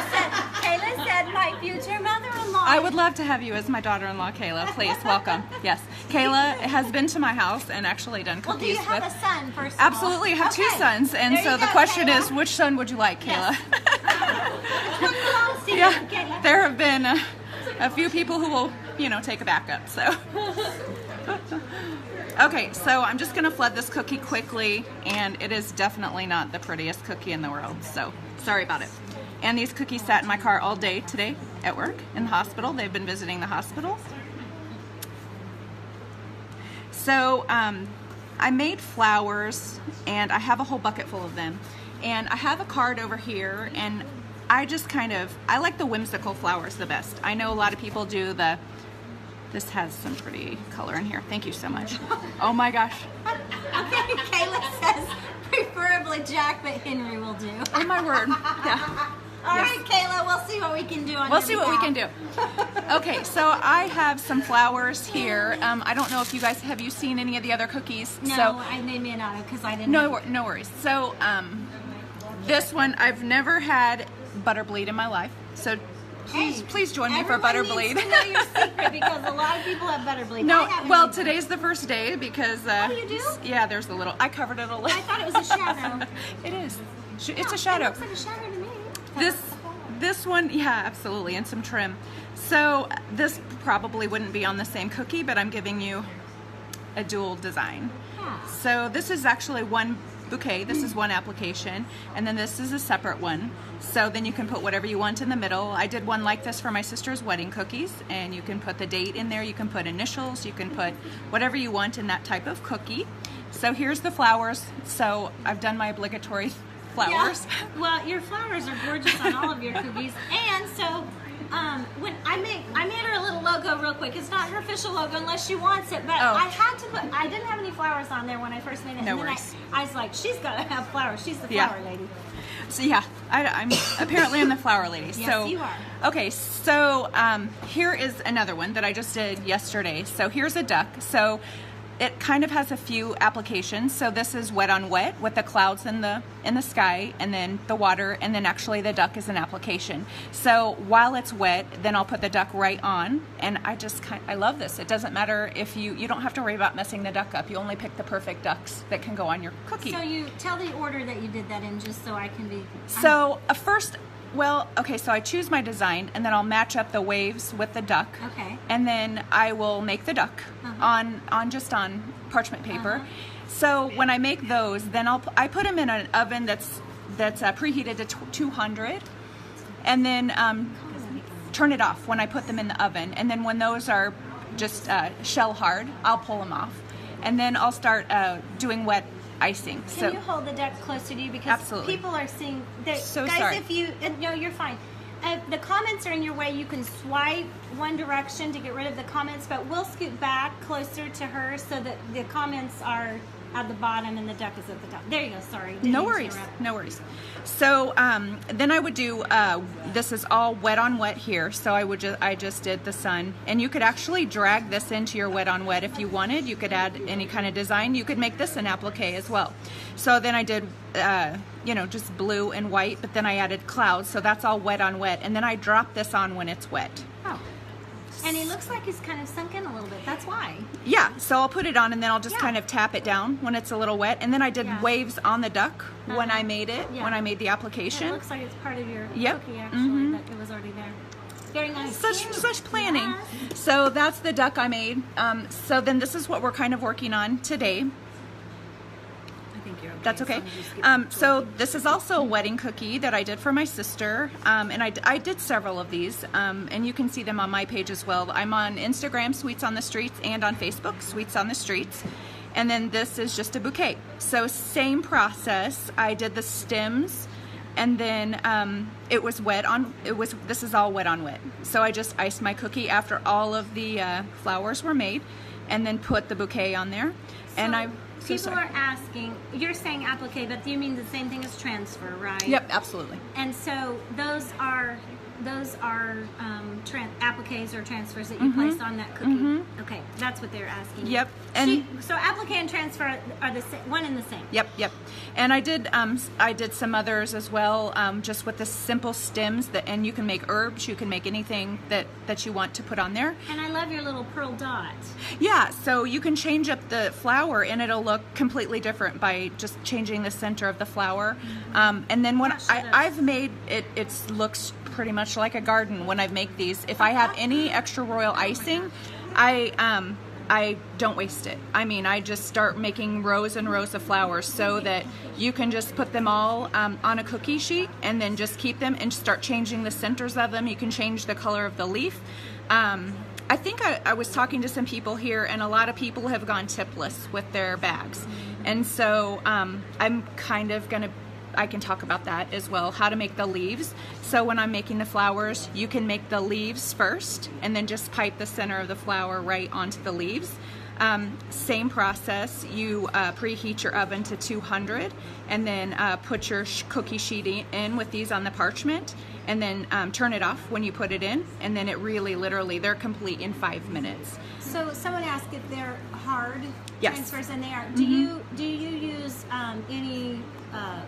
Kayla said my future mother-in-law. I would love to have you as my daughter-in-law, Kayla. Please welcome. Yes, Kayla has been to my house and actually done cookies. Well, do you have with... a son first of all? Absolutely, I have two sons, and There so you the go, question Kayla. is, which son would you like, Kayla? Which one belongs to you, Yeah, Kayla? there have been a few people who will, take a backup. So, okay, so I'm just gonna flood this cookie quickly, and it is definitely not the prettiest cookie in the world. So, sorry about it. And these cookies sat in my car all day today at work in the hospital. They've been visiting the hospital. So, I made flowers, and I have a whole bucket full of them. And I have a card over here, and I just I like the whimsical flowers the best. I know a lot of people do this has some pretty color in here. Thank you so much. Oh my gosh. Okay, Kayla says preferably Jack, but Henry will do. Oh my word. Yeah. All right, Kayla, we'll see what we can do on We'll your see what we can behalf. do. Okay, so I have some flowers here. I don't know if you guys, have you seen any of the other cookies? No, So, I named me an auto because I didn't. no worries. So, this one, I've never had butter bleed in my life. So, please join me for butter bleed. Needs to know your secret because a lot of people have butter bleed. I No, haven't well, either. today's the first day because... Oh, you do? Yeah, there's the little... I covered it a little. I thought it was a shadow. It is. It's a It shadow. looks like a shadow to me. This one, yeah, absolutely, and some trim. So this probably wouldn't be on the same cookie, but I'm giving you a dual design. Yeah. So this is actually one bouquet. This is one application, and then this is a separate one. So then you can put whatever you want in the middle. I did one like this for my sister's wedding cookies, and you can put the date in there. You can put initials. You can put whatever you want in that type of cookie. So here's the flowers. So I've done my obligatory flowers. Yeah. Well, your flowers are gorgeous on all of your cookies, and so when I made her a little logo real quick. It's not her official logo unless she wants it, but I didn't have any flowers on there when I first made it. No and then worries. I was like, she's got to have flowers. She's the Yeah. flower lady. So yeah, I'm apparently I'm the flower lady. Yes, So you are. okay, so here is another one that I just did yesterday. So here's a duck. So it kind of has a few applications. So this is wet on wet with the clouds in the sky, and then the water, and then actually the duck is an application. So while it's wet, then I'll put the duck right on, and I love this. It doesn't matter if you don't have to worry about messing the duck up. You only pick the perfect ducks that can go on your cookie. So you tell the order that you did that in, just so I can be. So first, well, okay, so I choose my design, and then I'll match up the waves with the duck. Okay. And then I will make the duck on parchment paper. So when I make those, then I put them in an oven that's preheated to 200, and then turn it off when I put them in the oven. And then when those are just shell hard, I'll pull them off, and then I'll start doing wet icing. Can you hold the duck closer to you, because Absolutely. people are seeing So guys, sorry. if you no, you're fine. The comments are in your way. You can swipe one direction to get rid of the comments, but we'll scoot back closer to her so that the comments are at the bottom and the duck is at the top. There you go. Sorry. Didn't No mean to worries, interrupt. no worries. So then I would do, this is all wet on wet here, so I just did the sun. And you could actually drag this into your wet on wet if you wanted. You could add any kind of design. You could make this an applique as well. So then I did, just blue and white, but then I added clouds, so that's all wet on wet. And then I drop this on when it's wet. Oh. And it looks like it's kind of sunk in a little bit. That's why. Yeah, so I'll put it on, and then I'll just kind of tap it down when it's a little wet. And then I did waves on the duck when I made it, when I made the application. It looks like it's part of your Yep. cookie, actually, that it was already there. Very nice. Such planning. So that's the duck I made. So then this is what we're kind of working on today. I think you're okay. That's okay. So this is also a wedding cookie that I did for my sister, and I did several of these, and you can see them on my page as well. I'm on Instagram, Sweets on the Streets, and on Facebook, Sweets on the Streets. And then this is just a bouquet. So same process. I did the stems, and then it was wet on, this is all wet on wet. So I just iced my cookie after all of the flowers were made, and then put the bouquet on there. And People are asking, you're saying applique, but you mean the same thing as transfer, right? Yep, absolutely. And so those are appliques or transfers that you place on that cookie. Okay, that's what they're asking. Yep. And so applique and transfer are the same, one and the same. Yep. And I did some others as well, just with the simple stems. And you can make herbs. You can make anything that you want to put on there. And I love your little pearl dot. Yeah. So you can change up the flower, and it'll look completely different by just changing the center of the flower. And then when I've made it, it looks pretty much like a garden when I make these. If I have any extra royal icing, I don't waste it. I mean, I just start making rows and rows of flowers so that you can just put them all on a cookie sheet and then just keep them and start changing the centers of them. You can change the color of the leaf. I think I was talking to some people here, and a lot of people have gone tipless with their bags. And so I'm kind of going to, I can talk about that as well, how to make the leaves. So when I'm making the flowers, you can make the leaves first and then just pipe the center of the flower right onto the leaves. Same process, you preheat your oven to 200 and then put your cookie sheet in with these on the parchment, and then turn it off when you put it in, and then it really literally, they're complete in 5 minutes. So someone asked if they're hard transfers, and they are. Do you use any,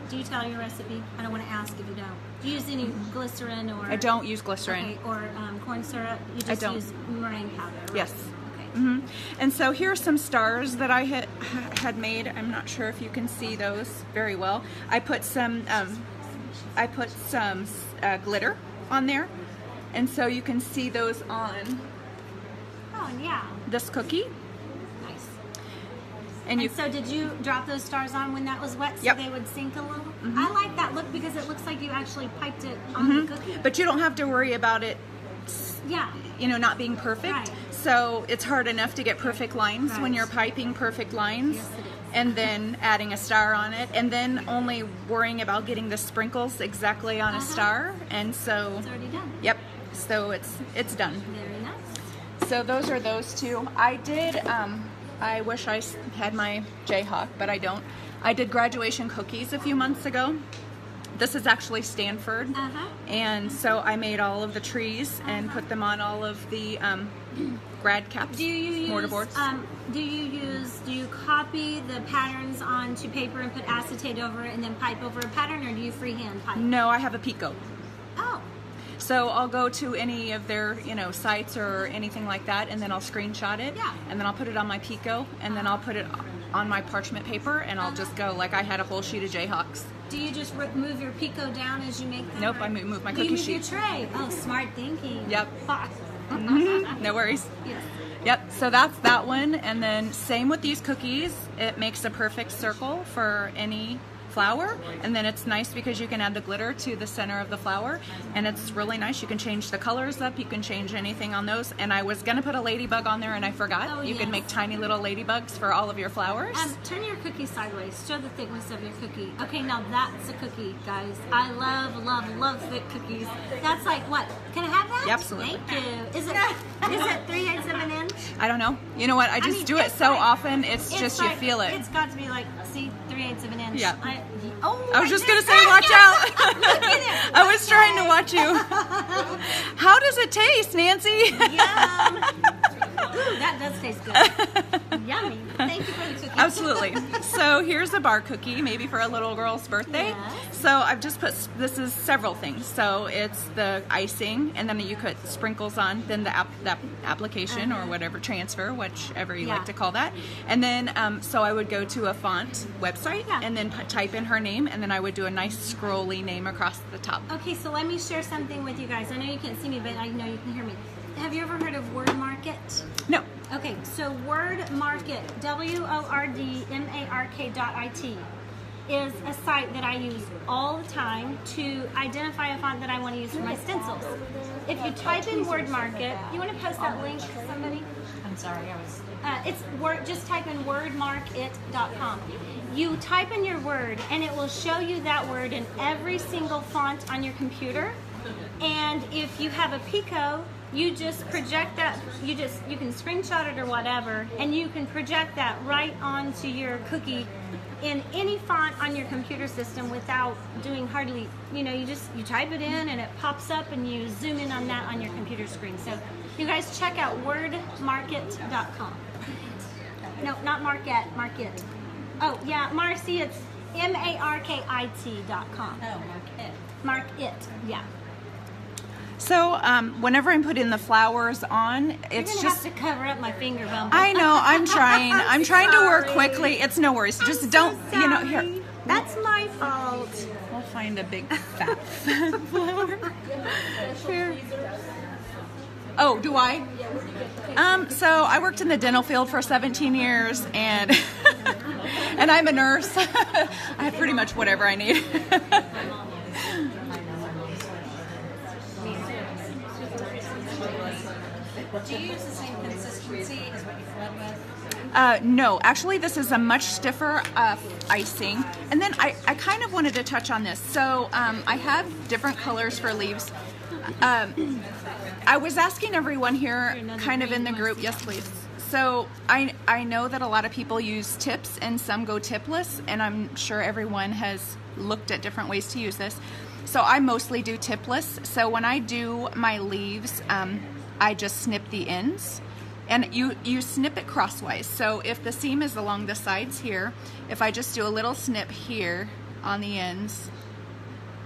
do you tell your recipe? I don't want to ask if you don't. Do you use any glycerin or? I don't use glycerin. Okay, or corn syrup? You just use meringue powder, right? Yes. And so here are some stars that I had made. I'm not sure if you can see those very well. I put some glitter on there, and so you can see those on this cookie. Nice. And so did you drop those stars on when that was wet so they would sink a little? I like that look because it looks like you actually piped it on the cookie. But you don't have to worry about it, not being perfect. Right. So it's hard enough to get perfect lines when you're piping perfect lines. Yes, it is. And then adding a star on it, and then only worrying about getting the sprinkles exactly on a star. And so it's already done. Yep. So it's done. Very nice. So those are those two. I did. I wish I had my Jayhawk, but I don't. I did graduation cookies a few months ago. This is actually Stanford, and so I made all of the trees and put them on all of the grad caps. Do you mortarboards. Do you copy the patterns onto paper and put acetate over it and then pipe over a pattern, or do you freehand pipe? No, I have a Pico. Oh. So I'll go to any of their, sites or anything like that, and then I'll screenshot it, and then I'll put it on my Pico, and then I'll put it on my parchment paper, and I'll just go like I had a whole sheet of Jayhawks. Do you just move your Pico down as you make them? Nope, I move my cookie sheet. You move your tray. Oh, smart thinking. Yep. No worries. Yes. Yep, so that's that one, and then same with these cookies. It makes a perfect circle for any flower, and then it's nice because you can add the glitter to the center of the flower, and it's really nice. You can change the colors up, you can change anything on those, and I was gonna put a ladybug on there and I forgot. You can make tiny little ladybugs for all of your flowers. Turn your cookie sideways, show the thickness of your cookie. Okay, now that's a cookie, guys. I love thick cookies. That's like what? Can I have that? Yeah, absolutely. Thank you. Is it 3/8 of an inch? I don't know. You know what? I just do it so often, it's just you feel it. It's got to be like, see, 3/8 of an inch. Yeah. I was just gonna say, watch out. Look at it. I was trying to watch you. How does it taste, Nancy? Yum. Ooh, that does taste good. Yummy. Thank you for the cookie. Absolutely. So here's a bar cookie, maybe for a little girl's birthday. Yes. So I've just put, this is several things. So it's the icing, and then you put sprinkles on, then the application or whatever, transfer, whichever you like to call that. And then, so I would go to a font website and then type in her name, and then I would do a nice scrolly name across the top. Okay, so let me share something with you guys. I know you can't see me, but I know you can hear me. Have you ever heard of Word Market? No. Okay, so Word Market, WORDMARK.IT, is a site that I use all the time to identify a font that I want to use for my stencils. If you type in Word Market, you want to post that link, somebody? sorry, I was. It's word. Just type in wordmarkit.com. You type in your word, and it will show you that word in every single font on your computer. And if you have a Pico, you just project that. You can screenshot it or whatever, and you can project that right onto your cookie in any font on your computer system without doing hardly. You type it in, and it pops up, and you zoom in on that on your computer screen. So you guys check out wordmarkit.com. No, not Market, Market. Oh, yeah, Marcy, it's markit.com. Oh, Market. Markit, yeah. So whenever I'm putting the flowers on, it's You're gonna just. have to cover up my finger, Bumble. I know. I'm trying. I'm trying to work sorry. quickly. It's no worries. Just I'm don't. so Here. sorry. That's my fault. We'll find a big fat flower. Here. Oh, do I? So I worked in the dental field for 17 years, and and I'm a nurse. I have pretty much whatever I need. Do you use the same consistency as what you fled with? No, actually this is a much stiffer icing. And then I kind of wanted to touch on this. So I have different colors for leaves. I was asking everyone here kind of in the group, yes please. So I know that a lot of people use tips and some go tipless, and I'm sure everyone has looked at different ways to use this. So I mostly do tipless. So when I do my leaves, I just snip the ends, and you snip it crosswise. So if the seam is along the sides here, if I just do a little snip here on the ends,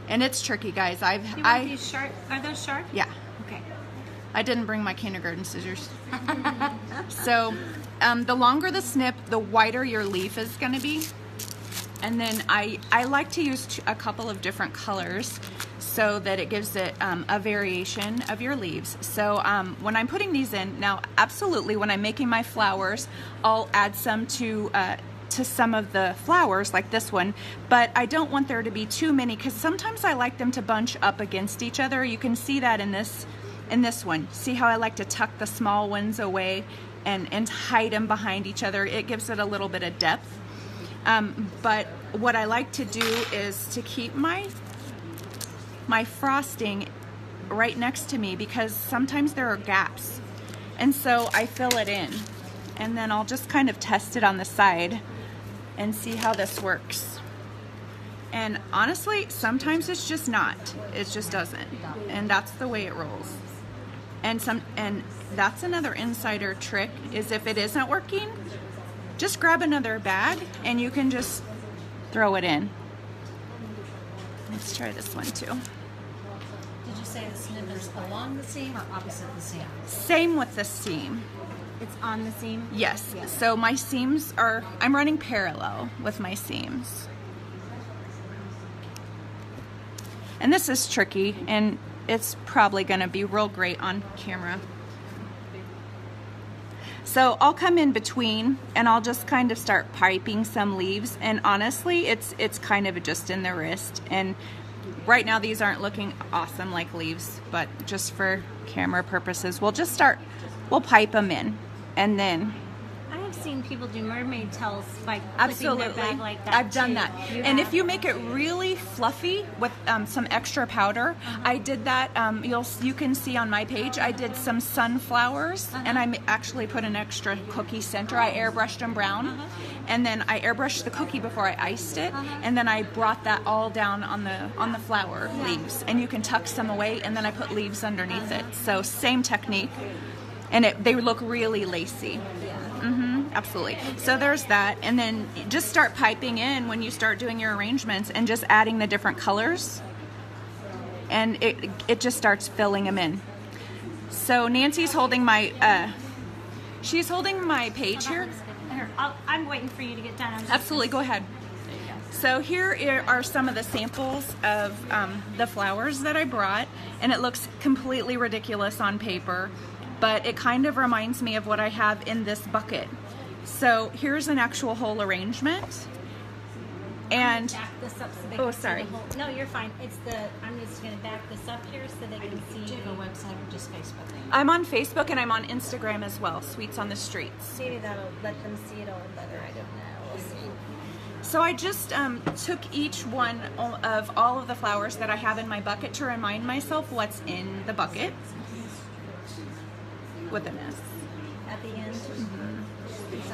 and it's tricky, guys. You want these sharp? Are those sharp? Yeah. Okay. I didn't bring my kindergarten scissors. So the longer the snip, the wider your leaf is going to be. And then I like to use a couple of different colors so that it gives it a variation of your leaves. So when I'm putting these in, now absolutely when I'm making my flowers, I'll add some to some of the flowers like this one, but I don't want there to be too many because sometimes I like them to bunch up against each other. You can see that in this one. See how I like to tuck the small ones away and hide them behind each other. It gives it a little bit of depth. But what I like to do is to keep my frosting right next to me because sometimes there are gaps. And so I fill it in, and then I'll just kind of test it on the side and see how this works. And honestly, sometimes it's just not. It just doesn't. And that's the way it rolls. And that's another insider trick is if it isn't working, just grab another bag and you can just throw it in. Let's try this one too. Did you say the snip is along the seam or opposite the seam? Same with the seam. It's on the seam? Yes. So my seams I'm running parallel with my seams. And this is tricky, and it's probably going to be real great on camera. So I'll come in between and I'll just kind of start piping some leaves, and honestly it's kind of just in the wrist, and right now these aren't looking awesome like leaves, but just for camera purposes we'll pipe them in, and then I have seen people do mermaid tails by clipping absolutely their bag like that. I've done too. that. You And have? if you make it really fluffy with some extra powder, I did that. You can see on my page I did some sunflowers, and I actually put an extra cookie center. I airbrushed them brown, and then I airbrushed the cookie before I iced it, and then I brought that all down on the flower leaves, and you can tuck some away, and then I put leaves underneath it. So same technique, and they look really lacy. Absolutely. So there's that, and then just start piping in when you start doing your arrangements and just adding the different colors, and it just starts filling them in. So Nancy's holding my she's holding my page here. I'm waiting for you to get done. Absolutely, go ahead. So here are some of the samples of the flowers that I brought, and it looks completely ridiculous on paper, but it kind of reminds me of what I have in this bucket. So here's an actual whole arrangement, And back this up so they oh, can sorry. see the whole. No, you're fine. I'm just going to back this up here so they can see. Do you have a website or just Facebook? I'm on Facebook and I'm on Instagram as well, Sweets on the Streets. Maybe that'll let them see it all better. I don't know. We'll see. So I just took each one of all of the flowers that I have in my bucket to remind myself what's in the bucket with an S. At the end.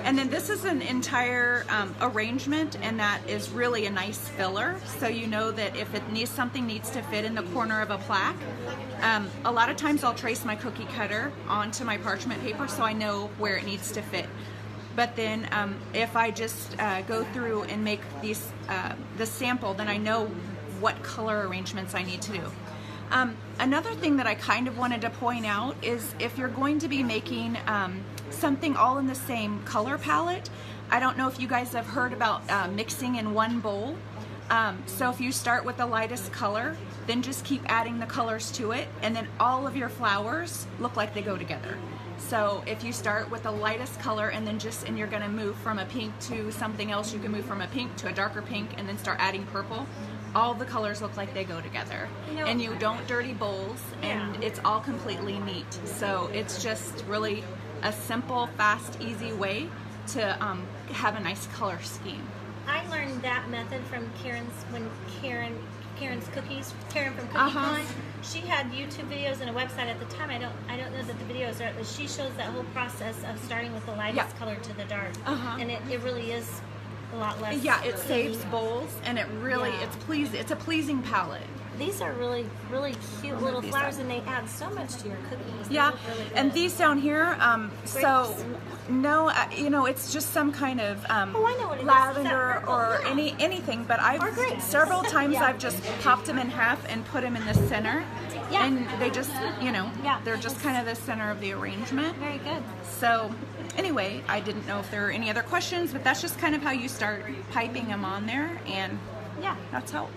And then this is an entire arrangement, and that is really a nice filler. So you know that if it needs something needs to fit in the corner of a plaque. A lot of times I'll trace my cookie cutter onto my parchment paper so I know where it needs to fit. But then if I just go through and make these the sample, then I know what color arrangements I need to do. Another thing that I kind of wanted to point out is if you're going to be making something all in the same color palette, I don't know if you guys have heard about mixing in one bowl. So if you start with the lightest color, then just keep adding the colors to it, and then all of your flowers look like they go together. So if you start with the lightest color and then and you're gonna move from a pink to something else, you can move from a pink to a darker pink and then start adding purple. All the colors look like they go together. And you don't dirty bowls, and it's all completely neat. So it's just really a simple, fast, easy way to have a nice color scheme. I learned that method from Karen's cookies. Karen from Cookie Con. She had YouTube videos and a website at the time. I don't know that the videos are, but she shows that whole process of starting with the lightest color to the dark, and it really is a lot less. Yeah, it saves bowls, and it really it's a pleasing palette. These are really, really cute little flowers, and they add so much to your cookies. Yeah, really and these down here, so no, it's just some kind of I know what it is. lavender or anything. But several times I've just popped them in half and put them in the center, and they just, they're just kind of the center of the arrangement. Very good. So anyway, I didn't know if there were any other questions, but that's just kind of how you start piping them on there, and that's how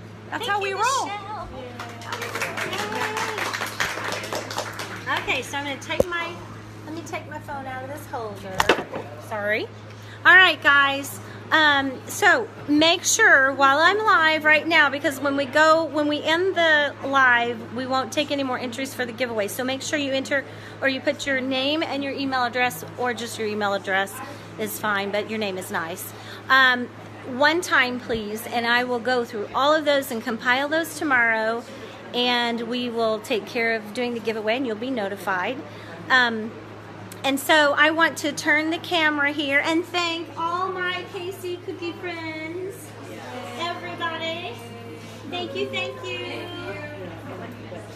we roll. Okay, so I'm going to let me take my phone out of this holder. Sorry. All right, guys. So make sure while I'm live right now, because when we end the live, we won't take any more entries for the giveaway. So make sure you enter, or you put your name and your email address, or just your email address is fine, but your name is nice. One time, please, and I will go through all of those and compile those tomorrow, and we will take care of doing the giveaway, and you'll be notified. And so I want to turn the camera here and thank all my KC Cookie friends. Everybody. Thank you, thank you.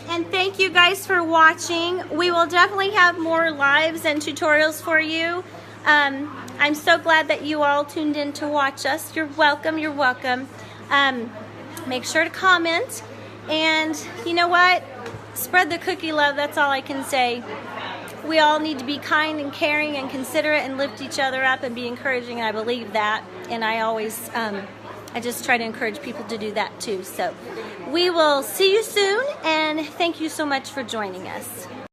And thank you guys for watching. We will definitely have more lives and tutorials for you. I'm so glad that you all tuned in to watch us. You're welcome, you're welcome. Make sure to comment. And you know what? Spread the cookie love, that's all I can say. We all need to be kind and caring and considerate and lift each other up and be encouraging, and I believe that. And I always, I just try to encourage people to do that too. So we will see you soon, and thank you so much for joining us.